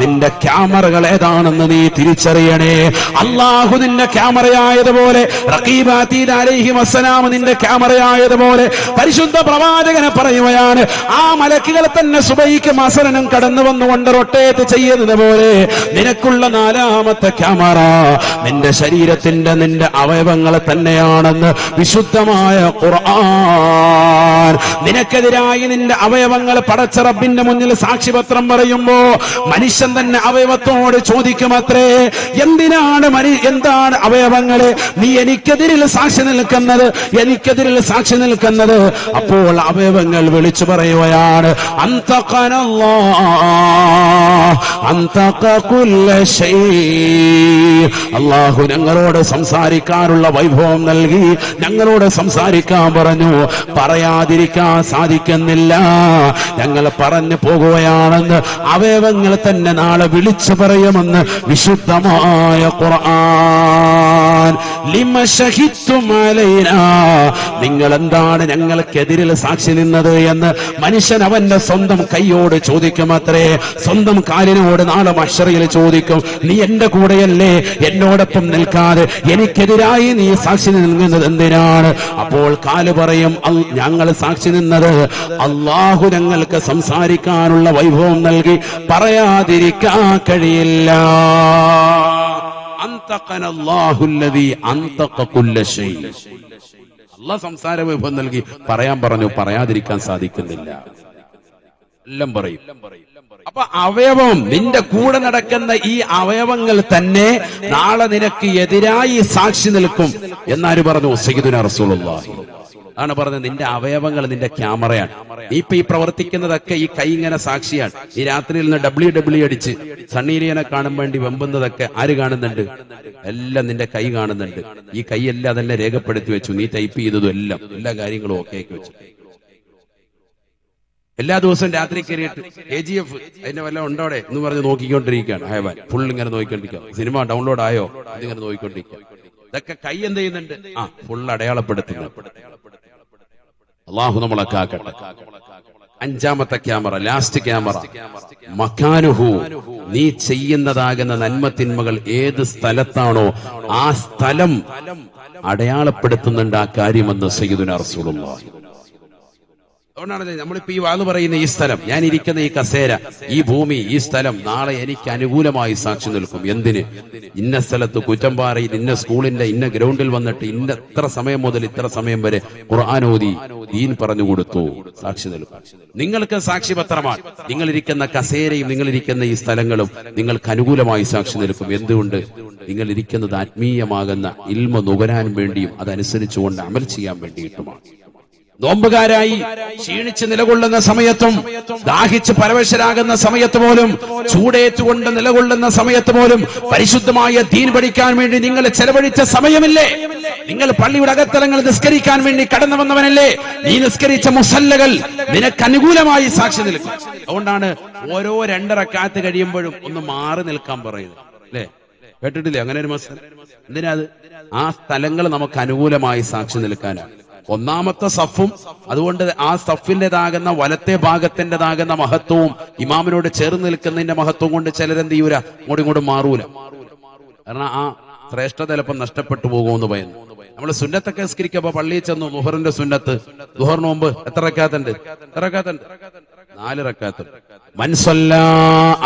നിന്റെ ക്യാമറകൾ ഏതാണെന്ന് നീ തിരിച്ചറിയണേ. അല്ലാഹു നിന്റെ ക്യാമറയായതുപോലെ റഖീബ് അതീദ് അലൈഹി വസലാം നിന്റെ ക്യാമറയായതുപോലെ പരിശുദ്ധ പ്രവാചകനെ പറയുകയാണ്, ആ മലക്കുകൾ തന്നെ സുബഹിക്ക് മസരനും കടന്നു വന്നുകൊണ്ട് റൊട്ടേറ്റ് ചെയ്യുന്നത് പോലെ നിനക്കുള്ള നാലാമത്തെ ക്യാമറ നിന്റെ ശരീരത്തിന്റെ നിന്റെ അവയവങ്ങൾ തന്നെയാണെന്ന് വിശുദ്ധമായ ഖുർആൻ. നിനക്കെതിരായി നിന്റെ അവയവങ്ങൾ പടച്ച റബ്ബിന്റെ മുന്നിൽ സാക്ഷിപത്രം പറയുമ്പോ മനുഷ്യൻ തന്നെ അവയവത്തോട് ചോദിക്കുമത്രേ, എന്താണ് അവയവങ്ങളെ നീ എനിക്കെതിരിൽ സാക്ഷി നിൽക്കുന്നത്? അപ്പോൾ അവയവങ്ങൾ വിളിച്ചു പറയുകയാണ്, അല്ലാഹു ഞങ്ങളോട് സംസാരിക്കാനുള്ള വൈഭവം നൽകി, ഞങ്ങളോട് സംസാരിക്കാൻ പറഞ്ഞു, പറയാതിരിക്കാൻ സാധിക്കുന്നില്ല, ഞങ്ങൾ പറഞ്ഞു പോകുകയാണെന്ന് അവയവങ്ങൾ തന്നെ നാളെ വിളിച്ചു പറയുമെന്ന് വിശുദ്ധമായ ഖുർആൻ. ലിമ ശഹിദ്തും അലൈനാ, നിങ്ങൾ എന്താണ് ഞങ്ങൾക്കെതിരിൽ സാക്ഷി നിന്നത് എന്ന് മനുഷ്യൻ അവന്റെ സ്വന്തം കൈയോട് ചോദിക്കുമത്രേ. സ്വന്തം കാലിനോട് നാളെ മഹ്ശറിൽ ചോദിക്കും, നീ എന്റെ കൂടെയല്ലേ, എന്നോടൊപ്പം നിൽക്കാതെ എനിക്കെതിരായി നീ സാക്ഷി നിൽക്കുന്നത് എന്തിനാണ്? അപ്പോൾ കാല് പറയും, ഞങ്ങൾ സാക്ഷി നിന്നത് അല്ലാഹു ഞങ്ങൾക്ക് സംസാരിക്കാനുള്ള വൈഭവം നൽകി, പറയാതിരിക്കാൻ കഴിയില്ല. അല്ലാഹു സംസാര വൈഭവം നൽകി പറയാൻ പറഞ്ഞു, പറയാതിരിക്കാൻ സാധിക്കുന്നില്ല, എല്ലാം പറയും. അപ്പൊ അവയവം, നിന്റെ കൂടെ നടക്കുന്ന ഈ അവയവങ്ങൾ തന്നെ നാളെ നിനക്ക് എതിരായി സാക്ഷി നിൽക്കും എന്നാര് പറഞ്ഞു? സയ്യിദുനാ റസൂലുള്ളാഹി ആണ് പറഞ്ഞത്. നിന്റെ അവയവങ്ങൾ നിന്റെ ക്യാമറയാണ്. നീ ഇപ്പൊ ഈ പ്രവർത്തിക്കുന്നതൊക്കെ ഈ കൈ ഇങ്ങനെ സാക്ഷിയാണ്. ഈ രാത്രിയിൽ നിന്ന് WWE അടിച്ച് സണ്ണീലിയനെ കാണാൻ വേണ്ടി വെമ്പുന്നതൊക്കെ ആര് കാണുന്നുണ്ട്? എല്ലാം നിന്റെ കൈ കാണുന്നുണ്ട്. ഈ കൈയെല്ലാം അതെല്ലാം രേഖപ്പെടുത്തി വെച്ചു. നീ ടൈപ്പ് ചെയ്തതും എല്ലാ കാര്യങ്ങളും ഓക്കെ ആക്കി വെച്ചു. എല്ലാ ദിവസവും രാത്രി കയറിയിട്ട് KGF അതിന്റെ വല്ല ഉണ്ടോ അവിടെ എന്ന് പറഞ്ഞ് നോക്കിക്കൊണ്ടിരിക്കുകയാണ്. ഹൈവാൻ ഫുൾ ഇങ്ങനെ നോക്കിക്കൊണ്ടിരിക്കുക. സിനിമ ഡൗൺലോഡ് ആയോ ഇതിങ്ങനെ നോക്കിക്കൊണ്ടിരിക്കുക. ഇതൊക്കെ കൈ എന്ത് ചെയ്യുന്നുണ്ട്? ഫുൾ അടയാളപ്പെടുത്തുന്നു. അള്ളാഹു നമ്മളെ കാക്കട്ടെ. അഞ്ചാമത്തെ ക്യാമറ, ലാസ്റ്റ് ക്യാമറ, മക്കാനുഹു, നീ ചെയ്യുന്നതാകുന്ന നന്മ തിന്മകൾ ഏത് സ്ഥലത്താണോ ആ സ്ഥലം അടയാളപ്പെടുത്തുന്നുണ്ട് ആ കാര്യമെന്ന് സയ്യിദുനാ റസൂലുള്ളാഹി. അതുകൊണ്ടാണ് നമ്മളിപ്പോ ഈ വാത് പറയുന്ന ഈ സ്ഥലം, ഞാൻ ഇരിക്കുന്ന ഈ കസേര, ഈ ഭൂമി, ഈ സ്ഥലം നാളെ എനിക്ക് അനുകൂലമായി സാക്ഷി നിൽക്കും. എന്തിന്? ഇന്ന സ്ഥലത്ത് കുറ്റമ്പാറയിൽ ഇന്ന സ്കൂളിന്റെ ഇന്ന ഗ്രൗണ്ടിൽ വന്നിട്ട് ഇന്ന ഇത്ര സമയം മുതൽ ഇത്ര സമയം വരെ ഖുർആൻ ഓതി ദീൻ പറഞ്ഞു കൊടുത്തു, സാക്ഷി നിൽക്കും. നിങ്ങൾക്ക് സാക്ഷിപത്രമാണ് നിങ്ങളിരിക്കുന്ന കസേരയും നിങ്ങളിരിക്കുന്ന ഈ സ്ഥലങ്ങളും നിങ്ങൾക്ക് അനുകൂലമായി സാക്ഷി നിൽക്കും. എന്തുകൊണ്ട്? നിങ്ങൾ ഇരിക്കുന്നത് ആത്മീയമാകുന്ന ഇൽമ നുകരാൻ വേണ്ടിയും അതനുസരിച്ചുകൊണ്ട് അമൽ ചെയ്യാൻ വേണ്ടിയിട്ടുമാണ്. നോമ്പുകാരായി ക്ഷീണിച്ച് നിലകൊള്ളുന്ന സമയത്തും ദാഹിച്ച് പരവശരാകുന്ന സമയത്ത് പോലും ചൂടേറ്റുകൊണ്ട് നിലകൊള്ളുന്ന സമയത്ത് പോലും പരിശുദ്ധമായ ദീൻ പഠിക്കാൻ വേണ്ടി നിങ്ങൾ ചെലവഴിച്ച സമയമില്ലേ? നിങ്ങൾ പള്ളിയുടെ അകത്തലങ്ങൾ നിസ്കരിക്കാൻ വേണ്ടി കടന്നു വന്നവനല്ലേ? നീ നിസ്കരിച്ച മുസല്ലകൾ നിനക്ക് അനുകൂലമായി സാക്ഷി നിൽക്കും. അതുകൊണ്ടാണ് ഓരോ 2 റക്അത്ത് കഴിയുമ്പോഴും ഒന്ന് മാറി നിൽക്കാൻ പറയുന്നത്, അല്ലേ? കേട്ടിട്ടില്ലേ അങ്ങനെ ഒരു മസല? എന്തിനാ അത്? ആ സ്ഥലങ്ങൾ നമുക്ക് അനുകൂലമായി സാക്ഷി നിൽക്കാനാണ്. ഒന്നാമത്തെ സഫും അതുകൊണ്ട് ആ സഫിന്റേതാകുന്ന വലത്തെ ഭാഗത്തിൻ്റെതാകുന്ന മഹത്വവും ഇമാമിനോട് ചേർന്ന് നിൽക്കുന്നതിന്റെ മഹത്വം കൊണ്ട് ചിലരെന്ത് ചെയ്യൂല, ഇങ്ങോട്ടും മാറൂല. കാരണം ആ ശ്രേഷ്ഠത ചിലപ്പോൾ നഷ്ടപ്പെട്ടു പോകുമെന്ന് പറയുന്നു. നമ്മൾ സുന്നത്തൊക്കെ നിസ്കരിക്കുമ്പോ പള്ളിയിൽ ചെന്നു ളുഹറിന്റെ സുന്നത്ത്, ളുഹറിന് മുമ്പ് എത്ര റക്അത്തുണ്ട്? 4 റക്അത്ത്. മൻ സല്ലാ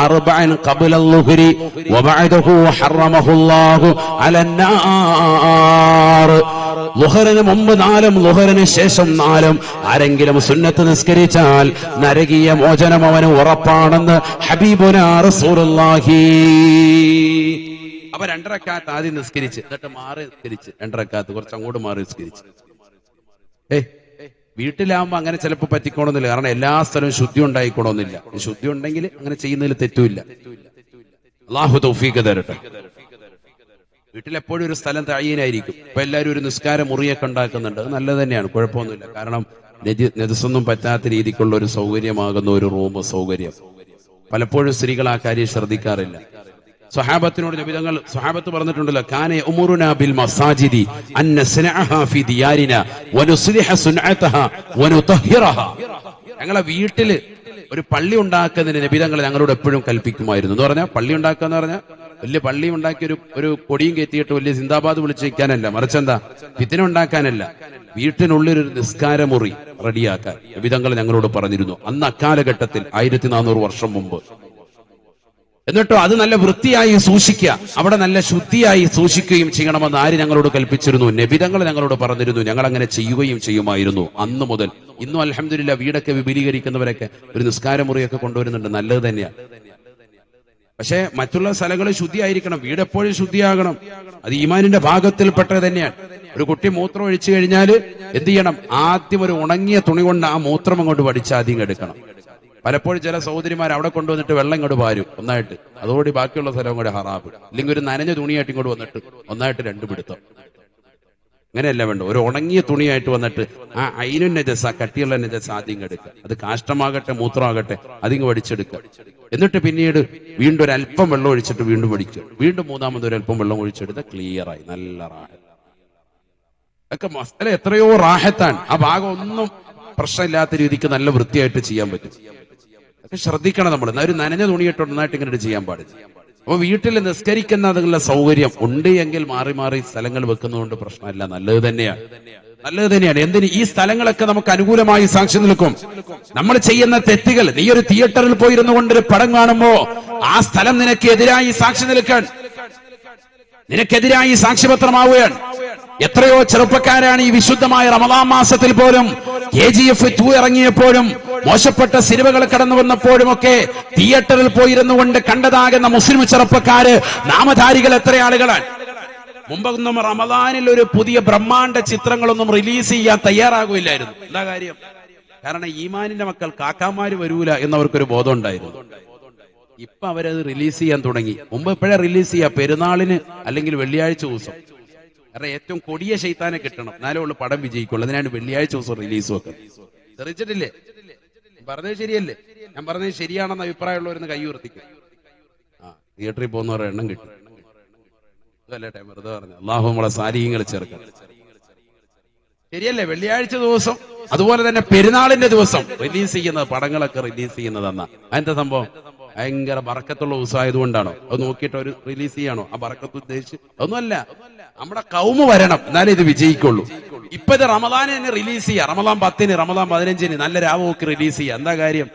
അർബഅൻ ഖബ്ല അൽ-ളുഹ്രി വബഅദഹു ഹറമഹുല്ലാഹു അലന്നാർ. ളുഹറിന് മുമ്പ് 4ഉം ളുഹറിന് ശേഷം 4ഉം ആരെങ്കിലും സുന്നത്ത് നിസ്കരിച്ചാൽ നരകീയ മോചനം അവന് ഉറപ്പാണെന്ന് ഹബീബുനാ റസൂലുള്ളാഹി. അപ്പൊ 2 റക്അത്ത് ആദ്യം നിസ്കരിച്ച് എന്നിട്ട് മാറി നിസ്കരിച്ച് 2 റക്അത്ത് കുറച്ച് അങ്ങോട്ട് മാറി നിസ്കരിച്ച്. വീട്ടിലാവുമ്പോ അങ്ങനെ ചിലപ്പോൾ പറ്റിക്കോണമെന്നില്ല. കാരണം എല്ലാ സ്ഥലവും ശുദ്ധി ഉണ്ടായിക്കോണമെന്നില്ല. ശുദ്ധി ഉണ്ടെങ്കിൽ അങ്ങനെ ചെയ്യുന്നതിൽ തെറ്റുമില്ല. അല്ലാഹു തൗഫീഖ് തരട്ടെ. വീട്ടിലെപ്പോഴും ഒരു സ്ഥലം തയ്യനായിരിക്കും. ഇപ്പൊ എല്ലാവരും ഒരു നിസ്കാര മുറിയൊക്കെ ഉണ്ടാക്കുന്നുണ്ട്, അത് നല്ലത് തന്നെയാണ്, കുഴപ്പമൊന്നുമില്ല. കാരണം നജസൊന്നും പറ്റാത്ത രീതിക്കുള്ള ഒരു സൗകര്യമാകുന്ന ഒരു റൂം സൗകര്യം. പലപ്പോഴും സ്ത്രീകൾ ആ കാര്യം ശ്രദ്ധിക്കാറില്ല. സ്വഹാബത്തിനോട് നബിതങ്ങൾ സ്വഹാബത്ത് പറഞ്ഞിട്ടുണ്ടല്ലോ, കാന യഉമുറുനാ ബിൽ മസാജിദി അൻ നസ്നഅഹാ ഫി ദിയാരിനാ വനുസ്ലിഹ സുൻഅതഹാ വനുതഹിറഹാ. ഞങ്ങളെ വീട്ടിൽ ഒരു പള്ളി ഉണ്ടാക്കുന്നതിന് നബിതങ്ങൾ ഞങ്ങളോട് എപ്പോഴും കൽപ്പിക്കുമായിരുന്നു. എന്ന് പറഞ്ഞാൽ പള്ളി ഉണ്ടാക്കുക എന്ന് പറഞ്ഞാൽ വലിയ പള്ളി ഉണ്ടാക്കി ഒരു കൊടിയും കയറ്റിയിട്ട് വലിയ സിന്ദാബാദ് വിളിച്ചു വയ്ക്കാനല്ല, മറിച്ചെന്താ ഫിത്ന ഉണ്ടാക്കാനല്ല, വീട്ടിനുള്ളിലൊരു നിസ്കാരമുറി റെഡിയാക്കാൻ നബിതങ്ങൾ ഞങ്ങളോട് പറഞ്ഞിരുന്നു. അന്ന് അക്കാലഘട്ടത്തിൽ 1400 വർഷം മുമ്പ്. എന്നിട്ടോ അത് നല്ല വൃത്തിയായി സൂക്ഷിക്കുക, അവിടെ നല്ല ശുദ്ധിയായി സൂക്ഷിക്കുകയും ചെയ്യണമെന്ന് ആര് ഞങ്ങളോട് കൽപ്പിച്ചിരുന്നു? നബിതങ്ങൾ ഞങ്ങളോട് പറഞ്ഞിരുന്നു. ഞങ്ങൾ അങ്ങനെ ചെയ്യുകയും ചെയ്യുമായിരുന്നു. അന്ന് മുതൽ ഇന്നും അൽഹംദുലില്ലാ വീടൊക്കെ വിപുലീകരിക്കുന്നവരൊക്കെ ഒരു നിസ്കാരമുറിയൊക്കെ കൊണ്ടുവരുന്നുണ്ട്, നല്ലത് തന്നെയാണ്. പക്ഷെ മറ്റുള്ള സ്ഥലങ്ങളിൽ ശുദ്ധിയായിരിക്കണം, വീട് എപ്പോഴും ശുദ്ധിയാകണം. അത് ഈമാനിന്റെ ഭാഗത്തിൽപ്പെട്ടത് തന്നെയാണ്. ഒരു കുട്ടി മൂത്രം ഒഴിച്ചു കഴിഞ്ഞാൽ എന്ത് ചെയ്യണം? ആദ്യം ഒരു ഉണങ്ങിയ തുണി കൊണ്ട് ആ മൂത്രം അങ്ങോട്ട് വടിച്ച് ആദ്യം എടുക്കണം. പലപ്പോഴും ചില സഹോദരിമാർ അവിടെ കൊണ്ടുവന്നിട്ട് വെള്ളം ഇങ്ങോട്ട് പാരും ഒന്നായിട്ട്, അതോടെ ബാക്കിയുള്ള സ്ഥലം കൂടെ ഹറാബ്. അല്ലെങ്കിൽ ഒരു നനഞ്ഞ തുണിയായിട്ട് ഇങ്ങോട്ട് വന്നിട്ട് ഒന്നായിട്ട് 2 പിടുത്തം. അങ്ങനെയല്ല വേണ്ട, ഒരു ഉണങ്ങിയ തുണിയായിട്ട് വന്നിട്ട് ആ അയിനും നജസ, കട്ടിയുള്ള നജസ ആദ്യം എടുക്കുക. അത് കാഷ്ടമാകട്ടെ മൂത്രമാകട്ടെ അതിങ്ങ് വടിച്ചെടുക്കുക. എന്നിട്ട് പിന്നീട് വീണ്ടും ഒരു അല്പം വെള്ളം ഒഴിച്ചിട്ട് വീണ്ടും വടിക്കുക. വീണ്ടും മൂന്നാമത് ഒരു അല്പം വെള്ളം ഒഴിച്ചെടുത്ത് ക്ലിയറായി, നല്ല റാഹത്ത്. ഒക്കെ മസ്തല എത്രയോ റാഹത്താണ്. ആ ഭാഗം ഒന്നും പ്രശ്നമില്ലാത്ത രീതിക്ക് നല്ല വൃത്തിയായിട്ട് ചെയ്യാൻ പറ്റും. ഒക്കെ ശ്രദ്ധിക്കണം നമ്മൾ. ഒരു നനഞ്ഞ തുണിയിട്ട് ഒന്നായിട്ട് ഇങ്ങനെ ചെയ്യാൻ പാടില്ല. അപ്പൊ വീട്ടിൽ നിസ്കരിക്കുന്നതിനുള്ള സൗകര്യം ഉണ്ട് എങ്കിൽ മാറി മാറി സ്ഥലങ്ങൾ വെക്കുന്നതുകൊണ്ട് പ്രശ്നമില്ല, നല്ലത് തന്നെയാണ്, നല്ലത് തന്നെയാണ്. എന്തിന്? ഈ സ്ഥലങ്ങളൊക്കെ നമുക്ക് അനുകൂലമായി സാക്ഷി നിൽക്കും. നമ്മൾ ചെയ്യുന്ന തെറ്റുകൾ, നീ ഒരു തിയേറ്ററിൽ പോയിരുന്നു കൊണ്ടൊരു പടം കാണുമ്പോ ആ സ്ഥലം നിനക്ക് എതിരായി സാക്ഷി നിൽക്കാൻ, നിനക്കെതിരായി സാക്ഷ്യപത്രമാവുകയാണ്. എത്രയോ ചെറുപ്പക്കാരാണ് ഈ വിശുദ്ധമായ റമദാൻ മാസത്തിൽ പോലും KGF 2 ഇറങ്ങിയപ്പോഴും മോശപ്പെട്ട സിനിമകൾ കടന്നു വന്നപ്പോഴും ഒക്കെ തിയേറ്ററിൽ പോയിരുന്നു കൊണ്ട് കണ്ടതാകുന്ന മുസ്ലിം ചെറുപ്പക്കാര് നാമധാരികൾ എത്ര ആളുകളാണ്. മുമ്പൊന്നും റമദാനിൽ ഒരു പുതിയ ബ്രഹ്മാണ്ഡ ചിത്രങ്ങളൊന്നും റിലീസ് ചെയ്യാൻ തയ്യാറാകില്ലായിരുന്നു. എന്താ കാര്യം? കാരണം ഈമാനിന്റെ മക്കൾ കാക്കാമാര് വരൂല എന്നവർക്കൊരു ബോധം ഉണ്ടായിരുന്നു. ഇപ്പൊ അവരത് റിലീസ് ചെയ്യാൻ തുടങ്ങി. മുമ്പ് എപ്പോഴാ റിലീസ് ചെയ്യാ? പെരുന്നാളിന് അല്ലെങ്കിൽ വെള്ളിയാഴ്ച ദിവസം. കാരണം ഏറ്റവും കൊടിയ ശൈത്താനെ കിട്ടണം, എന്നാലേ ഉള്ളു പടം വിജയിക്കുള്ളൂ. അതിനാണ് വെള്ളിയാഴ്ച ദിവസം റിലീസ് വെക്കുന്നത്. തെറിച്ചിട്ടില്ലേ? പറഞ്ഞത് ശരിയല്ലേ? ഞാൻ പറഞ്ഞത് ശരിയാണെന്ന് അഭിപ്രായമുള്ളവരെന്ന് കൈ ഉയർത്തിക്കും. തിയേറ്ററിൽ പോകുന്നവരുടെ എണ്ണം കിട്ടും. അതല്ലേട്ടെ വെറുതെ പറഞ്ഞു. അള്ളാഹു നമ്മളെ സാലിഹ്യങ്ങൾ ചേർക്കണം. ശരിയല്ലേ? വെള്ളിയാഴ്ച ദിവസം അതുപോലെ തന്നെ പെരുന്നാളിന്റെ ദിവസം റിലീസ് ചെയ്യുന്നത്, പടങ്ങളൊക്കെ റിലീസ് ചെയ്യുന്നതെന്നാ അതിന്റെ സംഭവം ഭയങ്കര ബറക്കത്തുള്ള ദിവസമായതുകൊണ്ടാണോ? അത് നോക്കിയിട്ട് ഒരു റിലീസ് ചെയ്യാണോ ആ ബറക്കത്ത് ഉദ്ദേശിച്ച്? ഒന്നുമല്ല, നമ്മുടെ കൗമ വരണം, എന്നാലേ ഇത് വിജയിക്കുള്ളൂ. ഇപ്പൊ ഇത് റമദാന് തന്നെ റിലീസ് ചെയ്യാം. റമദാൻ 10-ന്, റമദാൻ 15-ന് നല്ല രാവ് നോക്കി റിലീസ് ചെയ്യാം. എന്താ കാര്യം?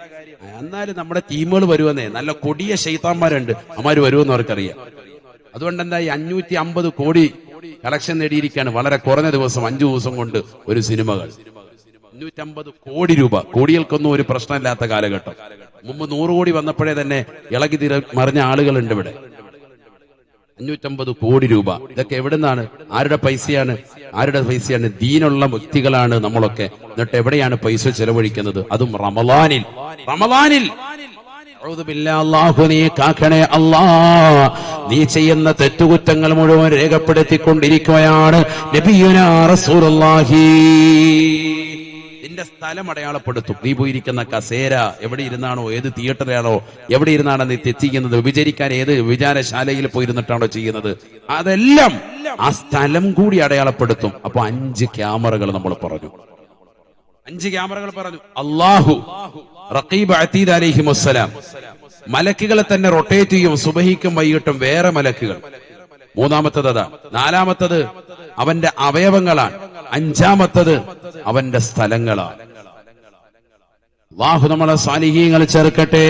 എന്നാലും നമ്മുടെ ടീമുകൾ വരുമെന്നേ, നല്ല കൊടിയ ശൈത്താന്മാരുണ്ട്, അമാര് വരുമെന്ന് അവർക്കറിയാം. അതുകൊണ്ട് എന്താ ഈ 550 കോടി കളക്ഷൻ നേടിയിരിക്കുകയാണ് വളരെ കുറഞ്ഞ ദിവസം, 5 ദിവസം കൊണ്ട് ഒരു സിനിമകൾ. 550 കോടി രൂപ. കോടികൾക്കൊന്നും ഒരു പ്രശ്നമില്ലാത്ത കാലഘട്ടം. മുമ്പ് 100 കോടി വന്നപ്പോഴേ തന്നെ ഇളകി മറിഞ്ഞ ആളുകളുണ്ട് ഇവിടെ. 550 കോടി രൂപ. ഇതൊക്കെ എവിടുന്നാണ്? ആരുടെ പൈസയാണ്? ആരുടെ പൈസയാണ്? ദീനുള്ള വ്യക്തികളാണ് നമ്മളൊക്കെ. എന്നിട്ട് എവിടെയാണ് പൈസ ചെലവഴിക്കുന്നത്? അതും റമളാനിൽ. അല്ലാഹു നീ കാക്കണേ അല്ലാ. നീ ചെയ്യുന്ന തെറ്റുകുറ്റങ്ങൾ മുഴുവൻ രേഖപ്പെടുത്തിക്കൊണ്ടിരിക്കുകയാണ് നബിയുനാ റസൂലുള്ളാഹി. നിന്റെ സ്ഥലം അടയാളപ്പെടുത്തും. നീ പോയിരിക്കുന്ന കസേര എവിടെ ഇരുന്നാണോ, ഏത് തിയേറ്ററിലാണോ, എവിടെ ഇരുന്നാണോ നീ തെറ്റിക്കുന്നത്, വിചാരിക്കാൻ ഏത് വിചാരശാലയിൽ പോയിരുന്നിട്ടാണോ ചെയ്യുന്നത്, അതെല്ലാം ആ സ്ഥലം കൂടി അടയാളപ്പെടുത്തും. അപ്പൊ 5 ക്യാമറകൾ നമ്മൾ പറഞ്ഞു. 5 ക്യാമറകൾ പറഞ്ഞു. അല്ലാഹു, റഖീബ് അതീദ് അലൈഹിമുസ്സലാം, മലക്കുകളെ തന്നെ റൊട്ടേറ്റ് ചെയ്യും. സുബഹിക്കും വൈകിട്ടും വേറെ മലക്കുകൾ. 3-മത്തത് അതാ. 4-മത്തത് അവന്റെ അവയവങ്ങളാണ്. 5-മത്തത് അവന്റെ സ്ഥലങ്ങളാണ്. അല്ലാഹു നമ്മളെ സാലിഹീങ്ങൾ ചേർക്കട്ടെ.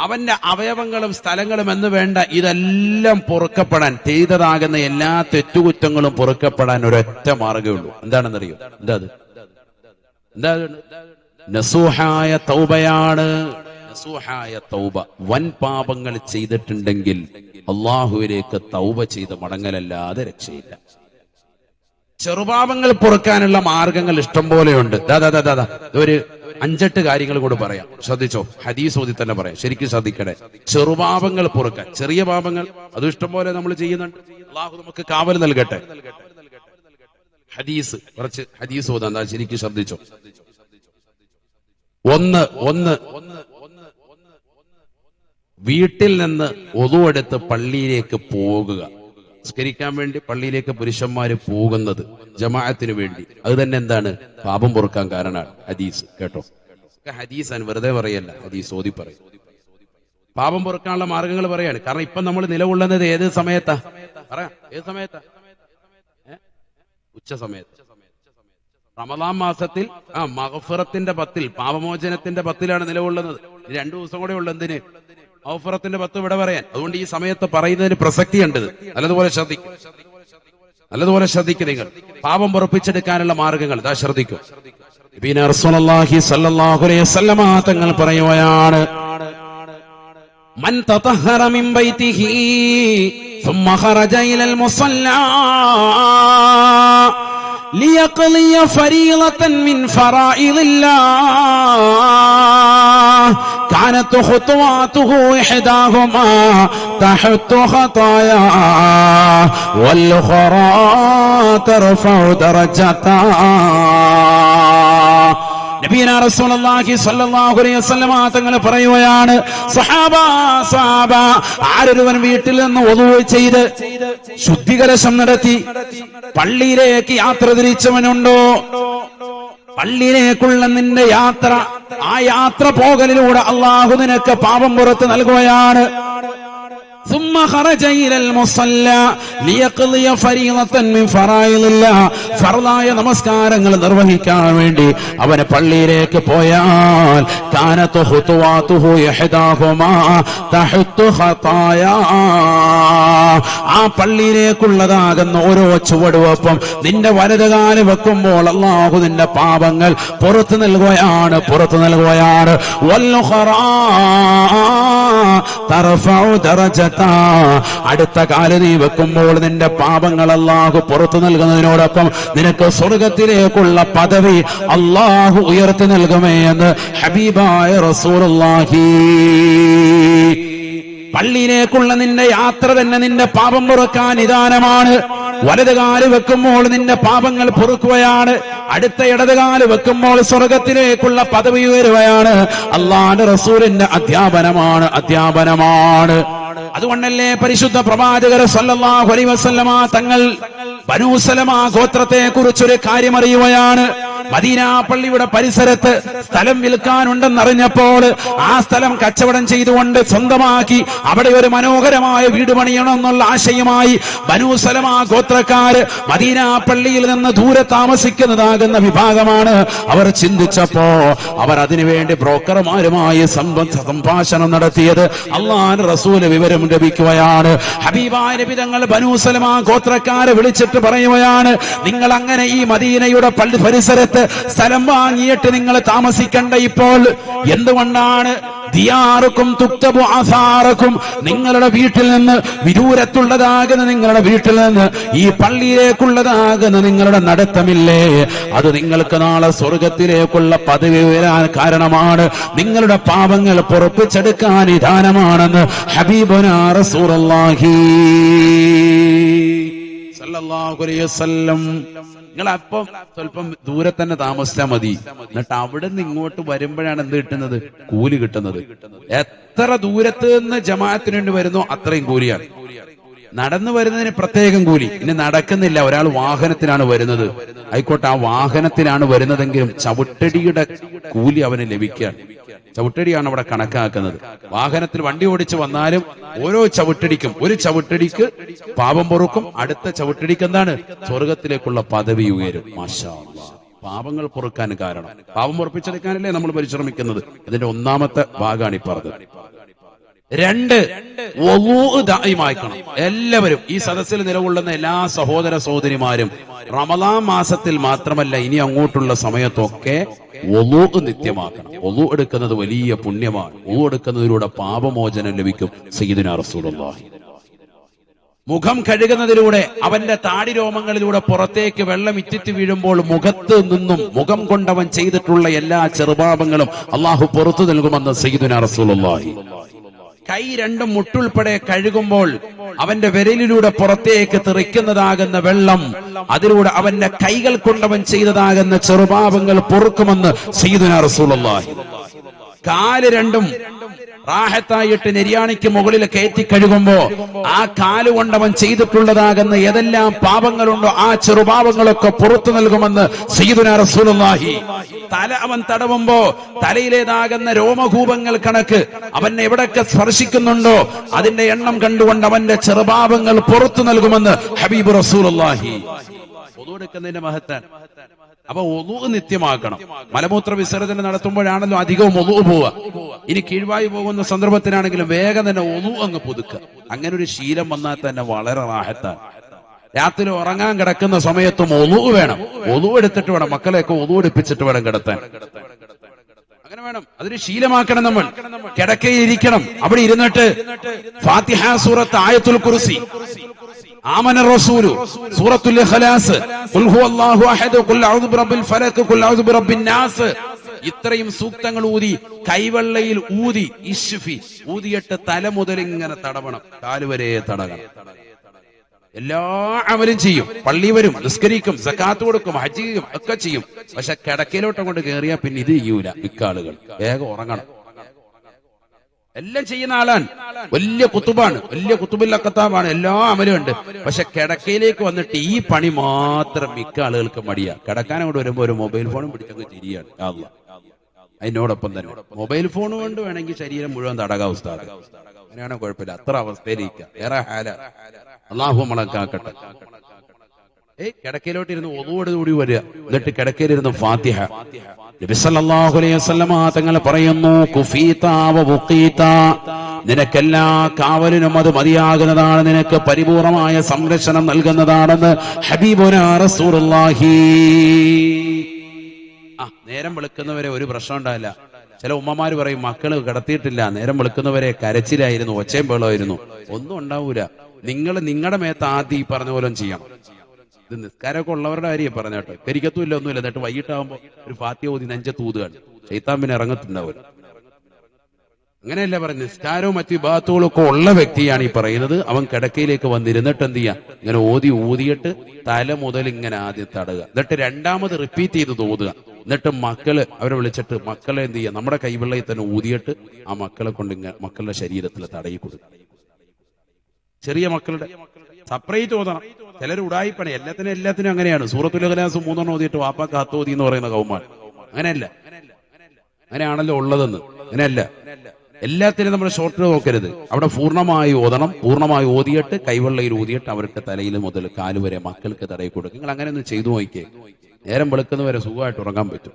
അവന്റെ അവയവങ്ങളും സ്ഥലങ്ങളും എന്ന് വേണ്ട, ഇതെല്ലാം പൊറുക്കപ്പെടാൻ, ചെയ്തതാകുന്ന എല്ലാ തെറ്റുകുറ്റങ്ങളും പൊറുക്കപ്പെടാൻ ഒരൊറ്റ മാർഗ്ഗമേ ഉള്ളൂ. എന്താണെന്നറിയോ? എന്താ? നസൂഹായ തൗബയാണ്. നസൂഹായ തൗബ. വൻ പാപങ്ങൾ ചെയ്തിട്ടുണ്ടെങ്കിൽ അള്ളാഹുവിലേക്ക് തൗബ ചെയ്ത് മടങ്ങലല്ലാതെ രക്ഷയില്ല. ചെറുപാപങ്ങൾ പൊറുക്കാനുള്ള മാർഗങ്ങൾ ഇഷ്ടം പോലെയുണ്ട്. ഒരു 5-8 കാര്യങ്ങൾ കൂടെ പറയാം, ശ്രദ്ധിച്ചോ. ഹദീസ് ഓതി തന്നെ പറയാം, ശരിക്കും ശ്രദ്ധിക്കണേ. ചെറുപാപങ്ങൾ പൊറുക്കാൻ, ചെറിയ പാപങ്ങൾ അത് ഇഷ്ടം പോലെ നമ്മൾ ചെയ്യുന്നുണ്ട്. അള്ളാഹു നമുക്ക് കാവൽ നൽകട്ടെ. കുറച്ച് ഹദീസ് ഓതാ, എന്താ ശരിക്കും ശ്രദ്ധിച്ചോ. ഒന്ന് വീട്ടിൽ നിന്ന് ഒളു എടുത്ത് പള്ളിയിലേക്ക് പോകുക. നിസ്കരിക്കാൻ വേണ്ടി പള്ളിയിലേക്ക് പുരുഷന്മാര് പോകുന്നത് ജമാഅത്തിന് വേണ്ടി, അത് തന്നെ എന്താണ്? പാപം പൊറുക്കാൻ കാരണമാണ്. ഹദീസ് കേട്ടോ, ഹദീസാണ്, വെറുതെ പറയല്ല, ഹദീസ് ഓതി പറയും. പാപം പൊറുക്കാനുള്ള മാർഗങ്ങൾ പറയാണ്. കാരണം ഇപ്പൊ നമ്മൾ നിലകൊള്ളുന്നത് ഏത് സമയത്താ? പറയാം, ഏത് സമയത്താ? ഉച്ച സമയത്ത്. റമദാൻ മാസത്തിൽ മഗ്ഫിറത്തിന്റെ 10-ൽ, പാപമോചനത്തിന്റെ 10-ലാണ് നിലകൊള്ളുന്നത്. 2 ദിവസം കൂടെ ഉള്ളു. എന്തിന്? മഗ്ഫിറത്തിന്റെ 10 ഇവിടെ പറയാൻ. അതുകൊണ്ട് ഈ സമയത്ത് പറയുന്നതിന് പ്രസക്തിയുണ്ട്. നല്ലതുപോലെ ശ്രദ്ധിക്കും നിങ്ങൾ. പാപം പൊറുപ്പിച്ചെടുക്കാനുള്ള മാർഗങ്ങൾ ഇതാ, ശ്രദ്ധിക്കും. നബിയുനാ റസൂലുള്ളാഹി സ്വല്ലല്ലാഹു അലൈഹി വസല്ലമ തങ്ങൾ പറയുകയാണ്, മൻ തതഹറ മിൻ ബൈതിഹി ثم خرج إلى المصلى ليقضي فريضة من فرائض الله كانت خطواته إحداهما تحت خطايا والأخرى ترفع درجتا. നബിയുനാ റസൂലുള്ളാഹി സ്വല്ലല്ലാഹു അലൈഹി വസല്ലമ തങ്ങൾ പറയുകയാണ്, സഹാബ ആരൊരുവൻ വീട്ടിൽ നിന്ന് wudu ചെയ്ത് ശുദ്ധികലശം നടത്തി പള്ളിയിലേക്ക് യാത്ര തിരിച്ചവനുണ്ടോ, പള്ളിയിലേക്കുള്ള നിന്റെ യാത്ര, ആ യാത്ര പോകലിലൂടെ അല്ലാഹു നിനക്ക് പാപം പുറത്ത് നൽകുകയാണ്. ثم خرج إلى المصلى ليقضي فريضة من فرائض الله ഫർളായ നമസ്കാരങ്ങൾ നിർവഹിക്കാൻ വേണ്ടി അവനെ പള്ളിയിലേക്ക് പോയാൽ കാനതു ഖുതുവാതുഹു യഹ്ദാഹുമാ തഹത്തു ഖതായാ, ആ പള്ളിയിലേക്കുള്ളതാകുന്ന ഓരോ ചുവടുവെപ്പും നിന്റെ വലതുകാല് വെക്കുമ്പോൾ അല്ലാഹു നിന്റെ പാപങ്ങൾ പുറത്തു നൽകുകയാണ്. വൽഖറാ തർഫഉ ദറജത, അടുത്ത കാല് നീ വെക്കുമ്പോൾ നിന്റെ പാപങ്ങൾ അല്ലാഹു പുറത്തു നൽകുന്നതിനോടൊപ്പം നിനക്ക് സ്വർഗത്തിലേക്കുള്ള പദവി അല്ലാഹു ഉയർത്തി നൽകുമേ എന്ന് ഹബീബായ റസൂലുള്ളാഹി. പള്ളിയിലേക്കുള്ള നിന്റെ യാത്ര തന്നെ നിന്റെ പാപം പുറക്കാൻ നിദാനമാണ്. വലതുകാല് വെക്കുമ്പോൾ നിന്റെ പാപങ്ങൾ പൊറുക്കുകയാണ്, അടുത്ത ഇടതുകാല് വെക്കുമ്പോൾ സ്വർഗത്തിലേക്കുള്ള പദവി ഉയരുകയാണ്. അള്ളാഹുവിന്റെ റസൂലിന്റെ അധ്യാപനമാണ്. അതുകൊണ്ടല്ലേ പരിശുദ്ധ പ്രവാചകർ സല്ലല്ലാഹു അലൈഹി വസല്ലമ തങ്ങൾ ബനൂ സലമ ഗോത്രത്തെ കുറിച്ചൊരു കാര്യം അറിയുകയാണ്. മദീന പള്ളിയുടെ പരിസരത്ത് സ്ഥലം വിൽക്കാനുണ്ടെന്നറിഞ്ഞപ്പോൾ ആ സ്ഥലം കച്ചവടം ചെയ്തുകൊണ്ട് സ്വന്തമാക്കി അവിടെ ഒരു മനോഹരമായ വീട് പണിയണമെന്നുള്ള ആശയമായി ബനൂ സലമ ഗോത്രക്കാര് മദീന പള്ളിയിൽ നിന്ന് ദൂരെ താമസിക്കുന്നതാകുന്ന വിഭാഗമാണ്. അവർ ചിന്തിച്ചപ്പോ അവർ അതിനുവേണ്ടി ബ്രോക്കർമാരുമായി സംഭാഷണം നടത്തിയത് അല്ലാഹുവിന്റെ റസൂൽ വിവരം ലഭിക്കുകയാണ്. ഹബീബായ നബി തങ്ങൾ ബനൂ സലമ ഗോത്രക്കാരെ വിളിച്ചിട്ട് പറയുകയാണ്, നിങ്ങൾ അങ്ങനെ ഈ മദീനയുടെ പള്ളി പരിസരത്ത് സ്ഥലം വാങ്ങിയിട്ട് നിങ്ങൾ താമസിക്കണ്ട. ഇപ്പോൾ എന്തുകൊണ്ടാണ്? ദിയാറുക്കും തുക്തബു ആസാറക്കും, നിങ്ങളുടെ വീട്ടിൽ നിന്ന് വിദൂരത്തുള്ളതാകുന്ന നിങ്ങളുടെ വീട്ടിൽ നിന്ന് ഈ പള്ളിയിലേക്കുള്ളതാകുന്ന നിങ്ങളുടെ നടത്തമില്ലേ, അത് നിങ്ങൾക്ക് നാളെ സ്വർഗത്തിലേക്കുള്ള പദവി വരാൻ കാരണമാണ്, നിങ്ങളുടെ പാപങ്ങൾ പൊറുപ്പിച്ചെടുക്കാൻ നിദാനമാണെന്ന് ഹബീബുനാ റസൂലുള്ളാഹി സല്ലല്ലാഹു അലൈഹി വസല്ലം. നിങ്ങൾ അപ്പം സ്വല്പം ദൂരെ തന്നെ താമസിച്ചാൽ മതി, എന്നിട്ട് അവിടെ നിന്ന് ഇങ്ങോട്ട് വരുമ്പോഴാണ് എന്ത് കിട്ടുന്നത്? കൂലി കിട്ടുന്നത്. എത്ര ദൂരത്ത് നിന്ന് ജമാഅത്തിന് വേണ്ടി വരുന്നോ അത്രയും കൂലിയാണ്. നടന്നു വരുന്നതിന് പ്രത്യേകം കൂലി. ഇനി നടക്കുന്നില്ല, ഒരാൾ വാഹനത്തിലാണ് വരുന്നത്, ആയിക്കോട്ടെ, ആ വാഹനത്തിലാണ് വരുന്നതെങ്കിലും ചവിട്ടടിയുടെ കൂലി അവന് ലഭിക്കാൻ. ചവിട്ടടിയാണ് അവിടെ കണക്കാക്കുന്നത്. വാഹനത്തിൽ വണ്ടി ഓടിച്ച് വന്നാലും ഓരോ ചവിട്ടടിക്കും, ഒരു ചവിട്ടടിക്ക് പാപം പൊറുക്കും, അടുത്ത ചവിട്ടടിക്ക് എന്താണ്? സ്വർഗത്തിലേക്കുള്ള പദവി ഉയരും. മാഷാ അല്ലാഹ്. പാപങ്ങൾ പൊറുക്കാൻ കാരണം, പാപം പൊറുപ്പിച്ചെടുക്കാനല്ലേ നമ്മൾ പരിശ്രമിക്കുന്നത്. അതിന്റെ ഒന്നാമത്തെ ഭാഗമാണ് ഈ പറഞ്ഞത്. 2, വുളൂ ദായിമാക്കണം. എല്ലാവരും ഈ സദസ്സിൽ നിലകൊള്ളുന്ന എല്ലാ സഹോദര സഹോദരിമാരും റമളാൻ മാസത്തിൽ മാത്രമല്ല ഇനി അങ്ങോട്ടുള്ള സമയത്തൊക്കെ വുളൂ നിത്യമാക്കണം. വുളൂ എടുക്കുന്നത് വലിയ പുണ്യമാണ്. വുളൂ എടുക്കുന്നതിലൂടെ പാപമോചനം ലഭിക്കും. സയ്യിദുനാ റസൂലുള്ളാഹി മുഖം കഴുകുന്നതിലൂടെ അവന്റെ താടി രോമങ്ങളിലൂടെ പുറത്തേക്ക് വെള്ളം ഇറ്റിറ്റ് വീഴുമ്പോൾ മുഖത്ത് നിന്നും മുഖം കൊണ്ടവൻ ചെയ്തിട്ടുള്ള എല്ലാ ചെറുപാപങ്ങളും അള്ളാഹു പുറത്തു നൽകുമെന്ന് സയ്യിദുനാ റസൂലുള്ളാഹി. കൈ രണ്ടും മുട്ടുൾപ്പെടെ കഴുകുമ്പോൾ അവന്റെ വിരലിലൂടെ പുറത്തേക്ക് തെറിക്കുന്നതാകുന്ന വെള്ളം, അതിലൂടെ അവന്റെ കൈകൾ കൊണ്ടവൻ ചെയ്തതാകുന്ന ചെറുപാപങ്ങൾ പൊറുക്കുമെന്ന് സയ്യിദുനാ റസൂലുള്ളാഹി. കാല് രണ്ടും റാഹത്തായിട്ട് നെരിയാണിക്ക് മുകളിൽ കയറ്റി കഴുകുമ്പോ ആ കാലുകൊണ്ടവൻ ചെയ്തിട്ടുള്ളതാകുന്ന ഏതെല്ലാം പാപങ്ങളുണ്ടോ ആ ചെറുപാപങ്ങളൊക്കെ പുറത്തു നൽകുമെന്ന് സയ്യിദുനാ റസൂലുള്ളാഹി. തല അവൻ തടവുമ്പോ തലയിലേതാകുന്ന രോമകൂപങ്ങൾ കണക്ക് അവൻ എവിടൊക്കെ സ്പർശിക്കുന്നുണ്ടോ അതിന്റെ എണ്ണം കണ്ടുകൊണ്ട് അവന്റെ ചെറുപാപങ്ങൾ പുറത്തു നൽകുമെന്ന് ഹബീബ് റസൂലുള്ളാഹി. വുളൂ എടുക്കുന്നതിന്റെ മഹത്താൻ. അപ്പൊ വുളൂ നിത്യമാക്കണം. മലമൂത്ര വിസർജനം നടത്തുമ്പോഴാണല്ലോ അധികവും വുളൂ പോവുക. ഇനി കീഴ്വായി പോകുന്ന സന്ദർഭത്തിനാണെങ്കിലും വേഗം തന്നെ വുളൂ അങ്ങ് പുതുക്കുക. അങ്ങനെ ഒരു ശീലം വന്നാൽ തന്നെ വളരെ റാഹത്താണ്. രാത്രി ഉറങ്ങാൻ കിടക്കുന്ന സമയത്തും വുളൂ വേണം. വുളൂ എടുത്തിട്ട് വേണം, മക്കളെയൊക്കെ വുളൂ എടുപ്പിച്ചിട്ട് വേണം കിടത്താൻ. അങ്ങനെ വേണം, അതൊരു ശീലമാക്കണം. നമ്മൾ കിടക്കയിലിരിക്കണം, അവിടെ ഇരുന്നിട്ട് ഫാത്തിഹ സൂറത്ത്, ആയത്തുൽ കുർസി, ആമന റസൂലു, സൂറത്തുൽ ഇഖ്ലാസ്, ഖുൽ ഹുവല്ലാഹു അഹദ്, ഖുൽ അഊദു ബിറബ്ബിൽ ഫലക്, ഖുൽ അഊദു ബിറബ്ബിൻ നാസ്, ഇത്രയും സൂക്തങ്ങൾ ഊതി കൈവെള്ളയിൽ ഊതി ഇശ്ഫി ഊതിയിട്ട് തല മുതൽ ഇങ്ങനെ തടവണം, കാലുവരെ തടകണം. എല്ലാ അമലും ചെയ്യും, പള്ളി വരും, നിസ്കരിക്കും, സക്കാത്ത് കൊടുക്കും, ഹജ്ജ് ചെയ്യും, ഒക്കെ ചെയ്യും. പക്ഷെ കിടക്കയിലോട്ടം കൊണ്ട് കയറിയാൽ പിന്നെ ഇത് ചെയ്യൂല. ഇക്കാളുകൾ വേഗം ഉറങ്ങണം. എല്ലാം ചെയ്യുന്ന ആളാണ്, വലിയ കുത്തുബാണ്, വലിയ കുത്തുബില്ല കത്താബാണ്, എല്ലാ അമലും ഉണ്ട്. പക്ഷെ കിടക്കയിലേക്ക് വന്നിട്ട് ഈ പണി മാത്രം മിക്ക ആളുകൾക്ക് മടിയാ. കിടക്കാൻ അങ്ങോട്ട് വരുമ്പോ ഒരു മൊബൈൽ ഫോണും പിടിച്ചങ്ങ് തിരിയാണ്. അതിനോടൊപ്പം തന്നെ മൊബൈൽ ഫോൺ കൊണ്ട് വേണമെങ്കിൽ ശരീരം മുഴുവൻ തടകാ ഉസ്താദ്. അങ്ങനെയാണോ കുഴപ്പമില്ല, അത്ര അവസ്ഥയിലേക്ക് ഏറെ ഹാല. അള്ളാഹു നമ്മളാക്കട്ടെ. കിടക്കയിലോട്ടിരുന്ന് ഒന്നുകൂടി വരിക, എന്നിട്ട് കിടക്കയിലിരുന്ന് ഫാത്തിഹ. നബി സല്ലല്ലാഹു അലൈഹി വസല്ലമ തങ്ങൾ പറയുന്നു, കുഫീതാ വ വുഖീതാ, നിനക്കെല്ലാ കാവലിനും അത് മതിയാകുന്നതാണ്, നിനക്ക് പരിപൂർണമായ സംരക്ഷണം നൽകുന്നതാണെന്ന് ഹബീബുനാ റസൂലുള്ളാഹി. നേരം വെളുക്കുന്നവരെ ഒരു പ്രശ്നം ഉണ്ടാവില്ല. ചില ഉമ്മമാര് പറയും, മക്കള് കിടത്തിയിട്ടില്ല, നേരം വെളുക്കുന്നവരെ കരച്ചിലായിരുന്നു, ഒച്ചയും ബഹളമായിരുന്നു. ഒന്നും ഉണ്ടാവൂല. നിങ്ങൾ നിങ്ങളുടെ മേത്ത് ആദ്യം ഈ പറഞ്ഞ പോലെ ചെയ്യണം. ഇത് നിസ്കാരമൊക്കെ ഉള്ളവരുടെ കാര്യം പറഞ്ഞോട്ടെ. കരിക്കത്തും ഇല്ല, ഒന്നുമില്ല. എന്നിട്ട് വൈകിട്ടാകുമ്പോ ഒരു ഫാത്തിഹ ഓതി നെഞ്ചത്ത് ഊതുകയാണ്, ശൈത്താൻ പിന്നെ ഇറങ്ങത്തുണ്ടാവില്ല. അങ്ങനെയല്ല പറയുന്നത്. നിസ്കാരവും മറ്റു വിഭാഗത്തുകളും ഒക്കെ ഉള്ള വ്യക്തിയാണ് ഈ പറയുന്നത്. അവൻ കിടക്കയിലേക്ക് വന്നിരുന്നിട്ട് എന്ത് ചെയ്യാ, ഇങ്ങനെ ഊതിയിട്ട് തല മുതൽ ഇങ്ങനെ ആദ്യം തടയുക, എന്നിട്ട് രണ്ടാമത് റിപ്പീറ്റ് ചെയ്ത് ഓതുക. എന്നിട്ട് മക്കള് അവരെ വിളിച്ചിട്ട് മക്കളെ എന്ത് ചെയ്യുക, നമ്മുടെ കൈവെള്ളയിൽ തന്നെ ഊതിയിട്ട് ആ മക്കളെ കൊണ്ട് ഇങ്ങനെ മക്കളുടെ ശരീരത്തിൽ തടയി കൊടുക്കുക. ചെറിയ മക്കളുടെ സെപ്പറേറ്റ് ഓതണം. ചിലർ ഉടായിപ്പണി എല്ലാത്തിനും അങ്ങനെയാണ്. സൂറത്തുൽ ഇഖ്ലാസ് 3 ഓതിയിട്ട് വാപ്പാക്ക് 10 ഓതി എന്ന് പറയുന്ന കൗമാൻ. അങ്ങനെയല്ല, അങ്ങനെയാണല്ലോ ഉള്ളതെന്ന്. അങ്ങനെയല്ല, എല്ലാത്തിനും നമ്മൾ ഷോർട്ട് നോക്കരുത്. അവിടെ പൂർണ്ണമായി ഓതണം. പൂർണ്ണമായി ഓതിയിട്ട് കൈവെള്ളയിൽ ഊതിയിട്ട് അവരുടെ തലയിൽ മുതൽ കാലുവരെ മക്കൾക്ക് തടയി കൊടുക്കും. നിങ്ങൾ അങ്ങനെ ഒന്ന് ചെയ്തു നോക്കിയേ, നേരം വെളുക്കുന്നവരെ സുഖമായിട്ട് ഉറങ്ങാൻ പറ്റും.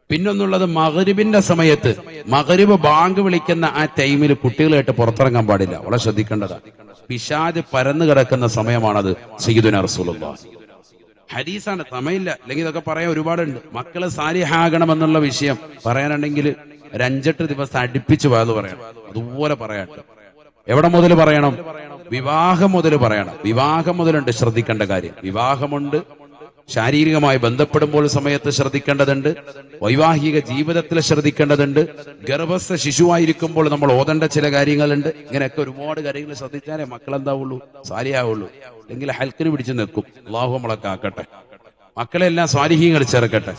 പിന്നൊന്നുള്ളത്, മഗ്രിബിന്റെ സമയത്ത്, മഗ്രിബ് ബാങ്ക് വിളിക്കുന്ന ആ ടൈമിൽ കുട്ടികളായിട്ട് പുറത്തിറങ്ങാൻ പാടില്ല. വളരെ ശ്രദ്ധിക്കേണ്ടതാണ്. പിശാച് പരന്നു കിടക്കുന്ന സമയമാണത്. സയ്യിദുനാ റസൂലുള്ളാഹി ഹദീസാണ്, സമയമില്ല. അല്ലെങ്കിൽ ഇതൊക്കെ പറയാൻ ഒരുപാടുണ്ട്. മക്കള് സാലിഹാകണമെന്നുള്ള വിഷയം പറയാനുണ്ടെങ്കിൽ 5-8 ദിവസം അടുപ്പിച്ച് വാത് പറയണം. അതുപോലെ പറയാട്ട്. എവിടെ മുതൽ പറയണം? വിവാഹം മുതൽ പറയണം. വിവാഹം മുതലുണ്ട് ശ്രദ്ധിക്കേണ്ട കാര്യം. വിവാഹമുണ്ട്, ശാരീരികമായി ബന്ധപ്പെടുമ്പോൾ സമയത്ത് ശ്രദ്ധിക്കേണ്ടതുണ്ട്, വൈവാഹിക ജീവിതത്തിൽ ശ്രദ്ധിക്കേണ്ടതുണ്ട്, ഗർഭസ്ഥ ശിശുവായിരിക്കുമ്പോൾ നമ്മൾ ഓതേണ്ട ചില കാര്യങ്ങളുണ്ട്. ഇങ്ങനെയൊക്കെ ഒരുപാട് കാര്യങ്ങൾ ശ്രദ്ധിച്ചാലേ മക്കളെന്താവുള്ളൂ, സാലിയാവുള്ളൂ. അല്ലെങ്കിൽ ഹൽക്കിന് പിടിച്ചു നിൽക്കും. അല്ലാഹു നമ്മളെ കാക്കട്ടെ, മക്കളെല്ലാം സ്വാലിഹീങ്ങൾ ചേർക്കട്ടെ.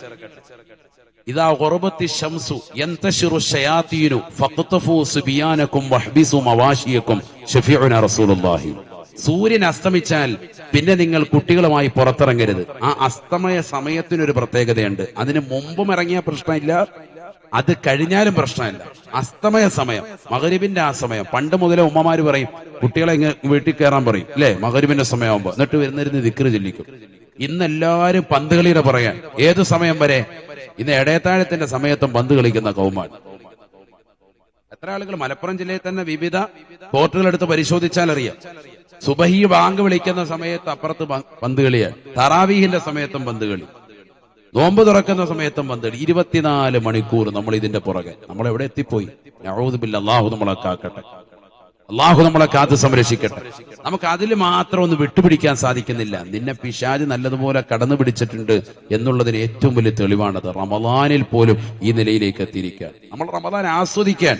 ഇദാ ഖറബത്തി ശംസു യന്തശിറു ശയാതീനു ഫഖ്തഫു സുബിയാനകും വഹ്ബിസു മവാശിയകും ശഫീഉനാ റസൂലുള്ളാഹി. സൂര്യൻ അസ്തമിച്ചാൽ പിന്നെ നിങ്ങൾ കുട്ടികളുമായി പുറത്തിറങ്ങരുത്. ആ അസ്തമയ സമയത്തിനൊരു പ്രത്യേകതയുണ്ട്. അതിന് മുമ്പും ഇറങ്ങിയ പ്രശ്നമില്ല, അത് കഴിഞ്ഞാലും പ്രശ്നമില്ല. അസ്തമയ സമയം, മഗ്രിബിന്റെ ആ സമയം. പണ്ട് മുതലേ ഉമ്മമാര് പറയും, കുട്ടികളെ വീട്ടിൽ കയറാൻ പറയും അല്ലെ, മഗ്രിബിന്റെ സമയമാകുമ്പോ. എന്നിട്ട് വരുന്നിരുന്ന് ദിക്റ് ചൊല്ലിക്കും. ഇന്ന് എല്ലാവരും പന്ത് കളിയുടെ പറയാൻ. ഏതു സമയം വരെ? ഇന്ന് ഇടയത്താഴത്തിന്റെ സമയത്തും പന്ത് കളിക്കുന്ന കൗമാൻ. എത്ര ആളുകൾ മലപ്പുറം ജില്ലയിൽ തന്നെ വിവിധ കോർട്ടുകളെടുത്ത് പരിശോധിച്ചാൽ അറിയാം. സുബഹി ബാങ്ക് വിളിക്കുന്ന സമയത്ത് അപ്പുറത്ത് പന്ത് കളിയാണ്. തറാവീഹിന്റെ സമയത്തും പന്ത് കളി, നോമ്പ് തുറക്കുന്ന സമയത്തും പന്ത് കളി. 24 മണിക്കൂർ നമ്മൾ ഇതിന്റെ പുറകെ. നമ്മൾ എവിടെ എത്തിപ്പോയി? നഊദു ബില്ലാഹ്. അല്ലാഹു നമ്മളെ കാക്കട്ടെ, അല്ലാഹു നമ്മളെ കാത്ത് സംരക്ഷിക്കട്ടെ. നമുക്ക് അതിൽ മാത്രം ഒന്ന് വിട്ടുപിടിക്കാൻ സാധിക്കുന്നില്ല. നിന്നെ പിശാച് നല്ലതുപോലെ കടന്നു പിടിച്ചിട്ടുണ്ട് എന്നുള്ളതിന് ഏറ്റവും വലിയ തെളിവാണത്. റമദാനിൽ പോലും ഈ നിലയിലേക്ക് എത്തിയിരിക്കാൻ, നമ്മൾ റമദാൻ ആസ്വദിക്കാൻ.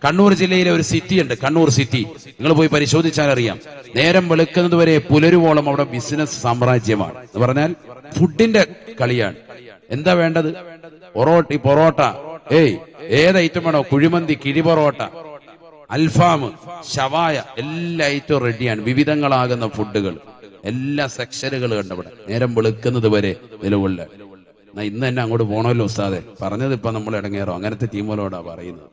കണ്ണൂർ ജില്ലയിലെ ഒരു സിറ്റി ഉണ്ട്, കണ്ണൂർ സിറ്റി. നിങ്ങൾ പോയി പരിശോധിച്ചാൽ അറിയാം. നേരം വെളുക്കുന്നത് വരെ പുലരുവോളം അവിടെ ബിസിനസ് സാമ്രാജ്യമാണ്. എന്ന് പറഞ്ഞാൽ ഫുഡിന്റെ കളിയാണ്. എന്താ വേണ്ടത്? പൊറോട്ട, ഏത് ഐറ്റം വേണോ? കുഴിമന്തി, കിഴി പൊറോട്ട, അൽഫാം, ഷവായ, എല്ലാ ഐറ്റവും റെഡിയാണ്. വിവിധങ്ങളാകുന്ന ഫുഡുകൾ, എല്ലാ സെക്ഷനുകൾ കണ്ടവിടെ. നേരം വെളുക്കുന്നത് വരെ നിലകൊള്ള. ഇന്ന് തന്നെ അങ്ങോട്ട് പോണല്ലോ ഉസ്താദെ. പറഞ്ഞത് ഇപ്പൊ നമ്മൾ ഇടങ്ങേറോ? അങ്ങനത്തെ ടീമുകളോടാ പറയുന്നത്.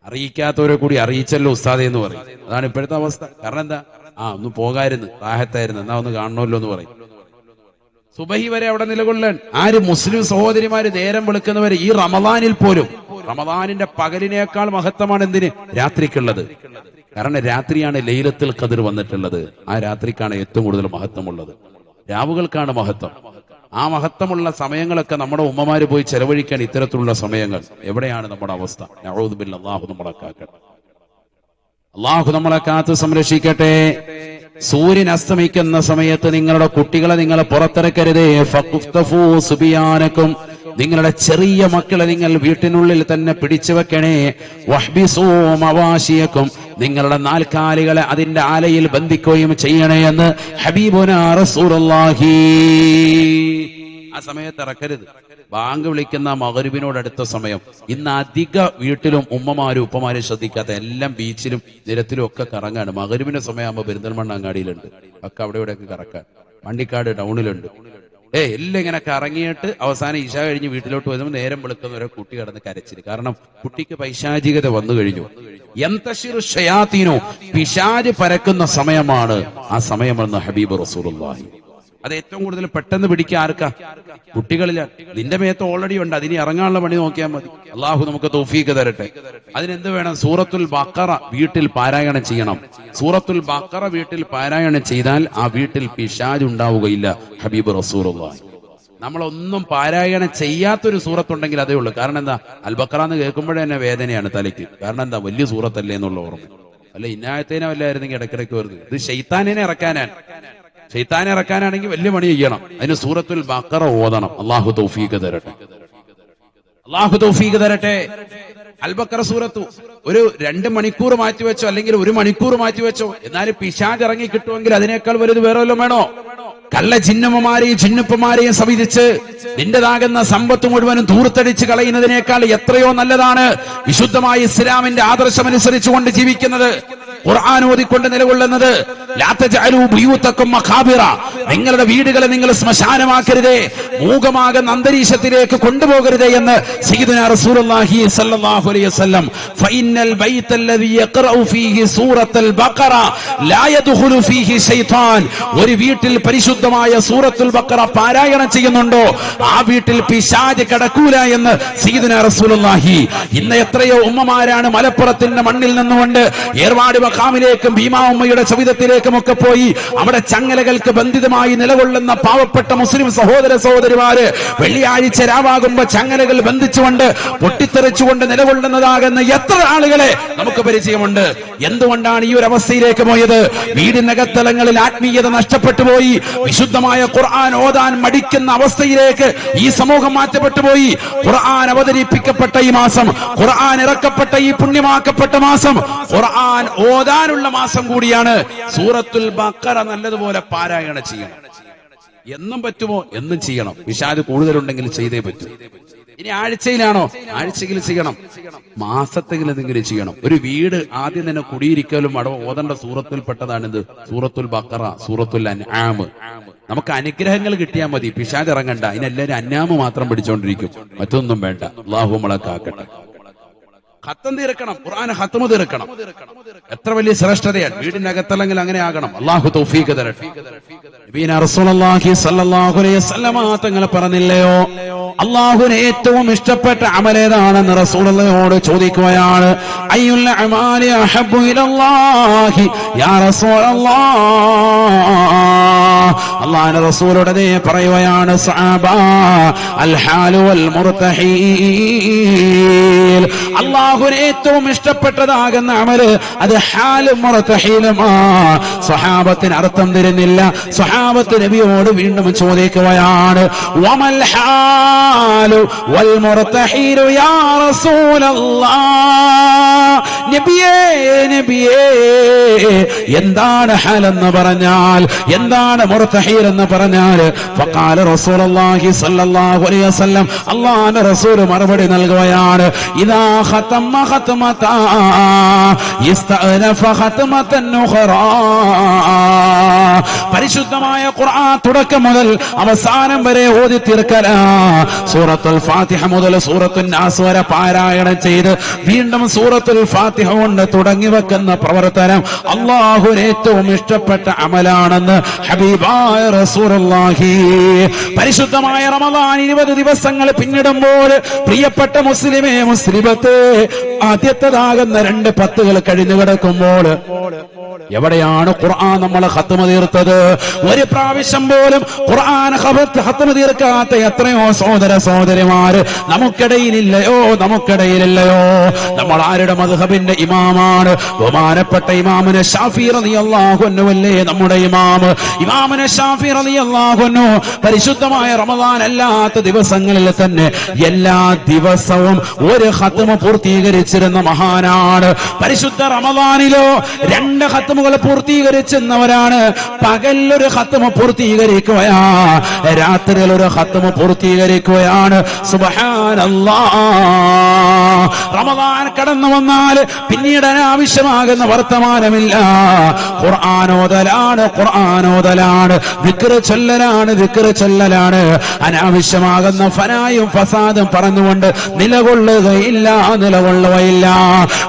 അറിയിക്കാത്തവരെ കൂടി അറിയിച്ചല്ലോ ഉസ്താദെ എന്ന് പറയും. അതാണ് ഇപ്പോഴത്തെ അവസ്ഥ. കാരണം എന്താ? ഒന്ന് പോകായിരുന്നു, റാഹത്തായിരുന്നു, എന്നാ ഒന്ന് കാണണമല്ലോ എന്ന് പറയും. സുബഹി വരെ അവിടെ നിലകൊള്ളാൻ ആര്? മുസ്ലിം സഹോദരിമാര് നേരം വെളുക്കുന്നവരെ. ഈ റമദാനിൽ പോലും, റമദാനിന്റെ പകലിനേക്കാൾ മഹത്വമാണ് എന്തിന്? രാത്രിക്കുള്ളത്. കാരണം രാത്രിയാണ് ലൈലത്തുൽ ഖദ്ർ വന്നിട്ടുള്ളത്. ആ രാത്രിക്കാണ് ഏറ്റവും കൂടുതൽ മഹത്വമുള്ളത്. രാവുകൾക്കാണ് മഹത്വം. ആ മഹത്വമുള്ള സമയങ്ങളൊക്കെ നമ്മുടെ ഉമ്മമാര് പോയി ചെലവഴിക്കാൻ ഇത്തരത്തിലുള്ള സമയങ്ങൾ. എവിടെയാണ് നമ്മുടെ അവസ്ഥ? നഊദു ബില്ലാഹ്. അല്ലാഹു നമ്മളെ കാക്കട്ടെ, അല്ലാഹു നമ്മളെ കാത്ത് സംരക്ഷിക്കട്ടെ. സൂര്യൻ അസ്തമിക്കുന്ന സമയത്ത് നിങ്ങളുടെ കുട്ടികളെ നിങ്ങൾ പുറത്തിറക്കരുതേ. ഫഖ്തഫൂ സുബിയാനകും, നിങ്ങളുടെ ചെറിയ മക്കളെ നിങ്ങൾ വീട്ടിനുള്ളിൽ തന്നെ പിടിച്ചു വെക്കണേ. വഹ്ബിസൂ മവാശിയകും, നിങ്ങളുടെ നാൽക്കാലികളെ അതിന്റെ ആലയിൽ ബന്ധിക്കുകയും ചെയ്യണേ എന്ന് ഹബീബുനാ റസൂലുള്ളാഹി. ആ സമയത്ത് ഇറക്കരുത്. ബാങ്ക് വിളിക്കുന്ന മഗ്രിബിനോടടുത്ത സമയം. ഇന്ന് അധിക വീട്ടിലും ഉമ്മമാരും ഉപ്പമാരും ശ്രദ്ധിക്കാത്ത, എല്ലാം ബീച്ചിലും നിരത്തിലും ഒക്കെ കറങ്ങാണ്. മഗ്രിബിന്റെ സമയമാകുമ്പോൾ പെരിന്തൽമണ്ണ അങ്ങാടിയിലുണ്ട്, ഒക്കെ അവിടെ ഇവിടെയൊക്കെ കറക്കാൻ. വണ്ടിക്കാട് ടൗണിലുണ്ട്. എല്ലാം ഇങ്ങനെ കറങ്ങിയിട്ട് അവസാനം ഇശാ കഴിഞ്ഞ് വീട്ടിലോട്ട് വരുമ്പോൾ നേരം വെളുക്കുന്നവരെ കുട്ടി കിടന്ന് കരച്ചില്. കാരണം കുട്ടിക്ക് പൈശാചികത വന്നു കഴിഞ്ഞു. യന്തശിറു ശയാതീനു, പിശാച് പരക്കുന്ന സമയമാണ് ആ സമയമെന്ന് ഹബീബ് റസൂലുള്ളാഹി. അത് ഏറ്റവും കൂടുതൽ പെട്ടെന്ന് പിടിക്കുക ആർക്കാ? കുട്ടികളില്ല. നിന്റെ മേത്ത് ഓൾറെഡി ഉണ്ട്, അതിന് ഇറങ്ങാനുള്ള പണി നോക്കിയാൽ മതി. അള്ളാഹു നമുക്ക് തൗഫീഖ് തരട്ടെ. അതിനെന്ത് വേണം? സൂറത്തുൽ ബഖറ വീട്ടിൽ പാരായണം ചെയ്യണം. സൂറത്തുൽ ബഖറ വീട്ടിൽ പാരായണം ചെയ്താൽ ആ വീട്ടിൽ പിശാച് ഉണ്ടാവുകയില്ല. ഹബീബ് റസൂലുള്ളാഹി. നമ്മളൊന്നും പാരായണം ചെയ്യാത്തൊരു സൂറത്തുണ്ടെങ്കിൽ അതേ ഉള്ളൂ. കാരണം എന്താ? അൽ ബഖറ എന്ന് കേൾക്കുമ്പോഴേ തന്നെ വേദനയാണ് തലയ്ക്ക്. കാരണം എന്താ? വലിയ സൂറത്തല്ലേ എന്നുള്ള ഓർമ്മ. അല്ല ഇന്നായത്തേനെ വല്ലായിരുന്നെങ്കിൽ ഇടയ്ക്കിടയ്ക്ക് വരുന്നത്. ഇത് ശൈത്താനെ ഇറക്കാനാണ്. ശൈത്താനെ ഇറക്കാനാണെങ്കിൽ വലിയ പണി ചെയ്യണം. അതിന് സൂറത്തുൽ ബഖറ ഓതണം. അല്ലാഹു തൗഫീഖ് തരട്ടെ. അള്ളാഹു തൗഫീഖ് തരട്ടെ. അൽ-ബഖറ സൂറത്തു ഒരു 2 മണിക്കൂർ മാറ്റിവെച്ചോ അല്ലെങ്കിൽ 1 മണിക്കൂർ മാറ്റിവെച്ചോ, എന്നാലും പിശാച് ഇറങ്ങി കിട്ടുമെങ്കിൽ അതിനേക്കാൾ വലുത് വേറെ വല്ലതും വേണോ? കള്ള ജിന്നുമ്മമാരെയും ജിന്നുപ്പമാരെയും സവിധിച്ച് നിന്റേതാകുന്ന സമ്പത്ത് മുഴുവനും ധൂർത്തടിച്ച് കളയുന്നതിനേക്കാൾ എത്രയോ നല്ലതാണ് വിശുദ്ധമായ ഇസ്ലാമിന്റെ ആദർശമനുസരിച്ചുകൊണ്ട് ജീവിക്കുന്നത്, ഖുർആൻ ഓതിക്കൊണ്ട് നിലകൊള്ളുന്നത്. ലാ തജഅലൂ ബുയൂതക്കും മഖാബിറ, നിങ്ങളുടെ വീടുകളെ നിങ്ങൾ ശ്മശാനമാക്കരുതേ, മൂകമാകുന്ന അന്തരീക്ഷത്തിലേക്ക് കൊണ്ടുപോകരുതേ എന്ന് സയ്യിദുനാ റസൂലുള്ളാഹി സ്വല്ലല്ലാഹു അലൈഹി വസല്ലം. ഫഇന്നൽ ബൈത്തല്ലദീ യഖറഉ ഫീഹി സൂറത്തുൽ ബഖറ ലാ യദ്ഖുലു ഫീഹി ശൈത്താൻ, ഒരു വീട്ടിൽ പരിശുദ്ധമായ സൂറത്തുൽ ബഖറ പാരായണം ചെയ്യുന്നുണ്ടോ ആ വീട്ടിൽ പിശാച് കടക്കൂല എന്ന് സയ്യിദുനാ റസൂലുള്ളാഹി. ഇന്ന് എത്രയോ ഉമ്മമാരാണ് മലപ്പുറത്തിന്റെ മണ്ണിൽ നിന്നുകൊണ്ട് ഏർവാടി മഖാമിലേക്കും ഭീമാ ഉമ്മയുടെ സവിധത്തിലേക്കും ഒക്കെ പോയി അവിടെ ചങ്ങലകൾക്ക് ബന്ധിതമായി നിലകൊള്ളുന്ന പാവപ്പെട്ട മുസ്ലിം സഹോദര സഹോദരിമാര് വെള്ളിയാഴ്ച രാവാകുമ്പോ ചങ്ങലകൾ ബന്ധിച്ചുകൊണ്ട് പൊട്ടിത്തെറിച്ചുകൊണ്ട് നിലകൊള്ളുന്നതാകുന്ന എത്ര ആളുകളെ നമുക്ക് പരിചയമുണ്ട്. എന്തുകൊണ്ടാണ് ഈ ഒരു അവസ്ഥയിലേക്ക് പോയത്? വീടിനകത്തലങ്ങളിൽ ആത്മീയത നഷ്ടപ്പെട്ടു പോയി, വിശുദ്ധമായ ഖുർആൻ ഓതാൻ മടിക്കുന്ന അവസ്ഥയിലേക്ക് ഈ സമൂഹം മാറ്റപ്പെട്ടു പോയി. ഖുർആൻ അവതരിപ്പിക്കപ്പെട്ട ഈ മാസം, ഖുർആൻ ഇറക്കപ്പെട്ട ഈ പുണ്യമാക്കപ്പെട്ട മാസം, ഖുർആൻ ഓതാനുള്ള മാസം കൂടിയാണ്. സൂറത്തുൽ ബഖറ നല്ലതുപോലെ പാരായണം ചെയ്യണം. എന്നും പറ്റുമോ? എന്നും ചെയ്യണം. പിശാച് കൂടുതലുണ്ടെങ്കിൽ ചെയ്തേ പറ്റൂ. ഇനി ആഴ്ചയിലാണോ? ആഴ്ചയിൽ ചെയ്യണം. മാസത്തെങ്കിലും എന്തെങ്കിലും ചെയ്യണം. ഒരു വീട് ആദ്യം തന്നെ കുടിയിരിക്കലും ഓതേണ്ട സൂറത്തിൽ പെട്ടതാണിത്. സൂറത്തുൽ ബഖറ, സൂറത്തുൽ അൻആം. നമുക്ക് അനുഗ്രഹങ്ങൾ കിട്ടിയാൽ മതി, പിശാച് ഇറങ്ങണ്ട. അതിനെല്ലാവരും അന്നാമ് മാത്രം പിടിച്ചോണ്ടിരിക്കും, മറ്റൊന്നും വേണ്ട. അല്ലാഹു നമ്മളെ കാക്കട്ടെ. ഖത്തം തീർക്കണം, ഖുർആൻ ഖത്മ തീർക്കണം. എത്ര വലിയ ശ്രേഷ്ഠതയാണ്. വീടിനകത്തല്ലെങ്കിൽ അങ്ങനെ ആകണം. അല്ലാഹു തൗഫീഖ് തരട്ടെ. നബിയനാ റസൂലുള്ളാഹി സ്വല്ലല്ലാഹു അലൈഹി വസല്ലമ തങ്ങൾ പറഞ്ഞില്ലയോ, അല്ലാഹുവിന് ഏറ്റവും ഇഷ്ടപ്പെട്ട അമൽ ഏതാണെന്ന് റസൂലുള്ളാഹിയോട് ചോദിക്കുകയാണ്. അയ്യുൽ അമാലി അഹബ്ബു ഇലല്ലാഹി യാ റസൂലല്ലാഹ്. അല്ലാഹുവിന്റെ റസൂലോട് പറയുകയാണ്, സഹാബ അൽ ഹാലു വൽ മുർതഹീൽ. അല്ലാഹുവിന് ഏറ്റവും ഇഷ്ടപ്പെട്ടതാകുന്ന അമല് അത് ഹാലും മുർതഹീലുമാ. സ്വഹാബത്തിന് അർത്ഥം തരുന്നില്ല. സ്വഹാബത്ത് നബിയോട് വീണ്ടും ചോദിക്കുകയാണ്, വമൽ ഹാലു വൽ മുർതഹീലു യാ റസൂലല്ലാഹ്. നബിയേ നബിയേ, എന്താണ് ഹാൽ എന്ന് പറഞ്ഞാൽ, എന്താണ് മുർതഹീൽ എന്ന് പറഞ്ഞാൽ? ഫഖാല റസൂലുള്ളാഹി സ്വല്ലല്ലാഹു അലൈഹി വസല്ലം, അല്ലാഹുവിന്റെ റസൂൽ മറുപടി നൽകുകയാണ്, ഇദാ ഖതമ ഖത്മത യസ്തഅനഫ ഖത്മതൻ ഉഖറാ. പരിശുദ്ധമായ ഖുർആൻ തുടക്കം മുതൽ അവസാനം വരെ ഓതി തീർക്കല. സൂറത്തുൽ ഫാത്തിഹ മുതൽ സൂറത്തുൻ നാസ് വരെ പാരായണം ചെയ്ത് വീണ്ടും സൂറത്തുൽ ഫാത്തിഹ കൊണ്ട് തുടങ്ങി വെക്കുന്ന പ്രവർത്തനം അല്ലാഹുവിന് ഏറ്റവും ഇഷ്ടപ്പെട്ട അമലാണെന്ന് ഹബീബായ റസൂലുള്ളാഹി. പരിശുദ്ധമായ റമദാൻ 20 ദിവസങ്ങൾ പിന്നിടുമ്പോൾ പ്രിയപ്പെട്ട മുസ്ലിമേ മുസ്ലിമത്തെ, ആദ്യത്തേതാകുന്ന 2 പത്തുകൾ കഴിഞ്ഞു കിടക്കുമ്പോൾ എവിടെയാണ് ഖുർആൻ നമ്മൾ ഖത്മ തീർത്തത്? ഒരു പ്രാവശ്യം പോലും ഖുർആൻ ഖത്മ തീർക്കാത്ത എത്രയോ സഹോദര സഹോദരിമാര് നമുക്കിടയിലില്ലയോ? നമുക്കിടയിലില്ലയോ? നമ്മൾ ആരുടെ മദ്ഹബിന്റെ ഇമാമാണ്? ബഹുമാനപ്പെട്ട ഇമാമുന ശാഫിഈ റളിയല്ലാഹു അൻഹു അല്ലേ നമ്മുടെ ഇമാം? ഇമാമുന ശാഫിഈ റളിയല്ലാഹു അൻഹു പരിശുദ്ധമായ റമദാൻ അല്ലാത്ത ദിവസങ്ങളിൽ തന്നെ എല്ലാ ദിവസവും ഒരു ഖത്മ പൂർത്തീകരിച്ചിരുന്ന മഹാനാണ്. പരിശുദ്ധ റമദാനിലോ 2 ഖത്മുകൾ പൂർത്തീകരിച്ചവരാണ്. പകലൊരു ഖത്മ പൂർത്തീകരിക്കുകയാ, രാത്രിയിൽ ഒരു ഖത്മ പൂർത്തീകരിക്കുകയാണ്. സുബ്ഹാനല്ലാഹ്. റമദാൻ കടന്നു വന്നാൽ പിന്നീട് അനാവശ്യമാകുന്ന വർത്തമാനമില്ല. ഖുർആനോദലാണ്, ഖുർആനോദലാണ്, ദിക്ർ ചൊല്ലലാണ്, ദിക്ർ ചൊല്ലലാണ്. അനാവശ്യമാകുന്ന ഫനായും ഫസാദും പറഞ്ഞുകൊണ്ട് നിലകൊള്ളുകയില്ല, നിലകൊള്ളുകയില്ല.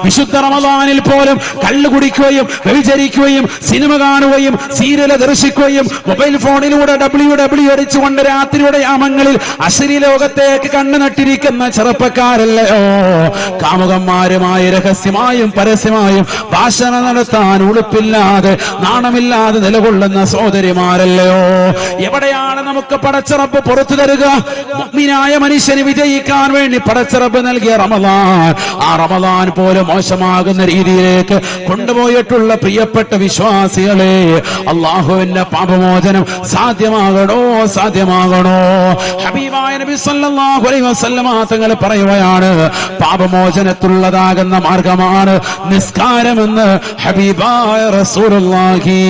വിശുദ്ധ റമദാനിൽ പോലും കള്ളു കുടിക്കുകയും വ്യഭിചരിക്കുകയും സിനിമ കാണുകയും സീരിയൽ ദർശിക്കുകയും മൊബൈൽ ഫോണിലൂടെ ഡബ്ല്യു അടിച്ചുകൊണ്ട് രാത്രിയുടെ യാമങ്ങളിൽ അശ്ലീല ലോകത്തേക്ക് കണ്ണു നട്ടിരിക്കുന്ന ചെറുപ്പക്കാരല്ലയോ? കാമുകന്മാരുമായി രഹസ്യമായും പരസ്യമായും ഭാഷണം നടത്താൻ ഉടുപ്പില്ലാതെ നാണമില്ലാതെ നിലകൊള്ളുന്ന സഹോദരിമാരല്ലയോ? എവിടെയാണ് നമുക്ക് പടച്ചറബ് പുറത്തു തരിക? മുഅ്മിനായ മനുഷ്യന് വിജയിക്കാൻ വേണ്ടി പടച്ചറബ് നൽകിയ റമദാൻ, ആ റമദാൻ പോലും മോശമാകുന്ന രീതിയിലേക്ക് കൊണ്ടുപോയിട്ടുള്ള പ്രിയപ്പെട്ട പ്രിയപ്പെട്ട വിശ്വാസികളെ, അള്ളാഹുവിന്റെ പാപമോചനം സാധ്യമാകണോ? ഹബീബായ നബി സല്ലല്ലാഹു അലൈഹി വസല്ലമ തങ്ങൾ പറയുകയാണ്, പാപമോചനത്തിലുള്ളതാകുന്ന മാർഗമാണ് നിസ്കാരമെന്ന് ഹബീബായ റസൂലുള്ളാഹി.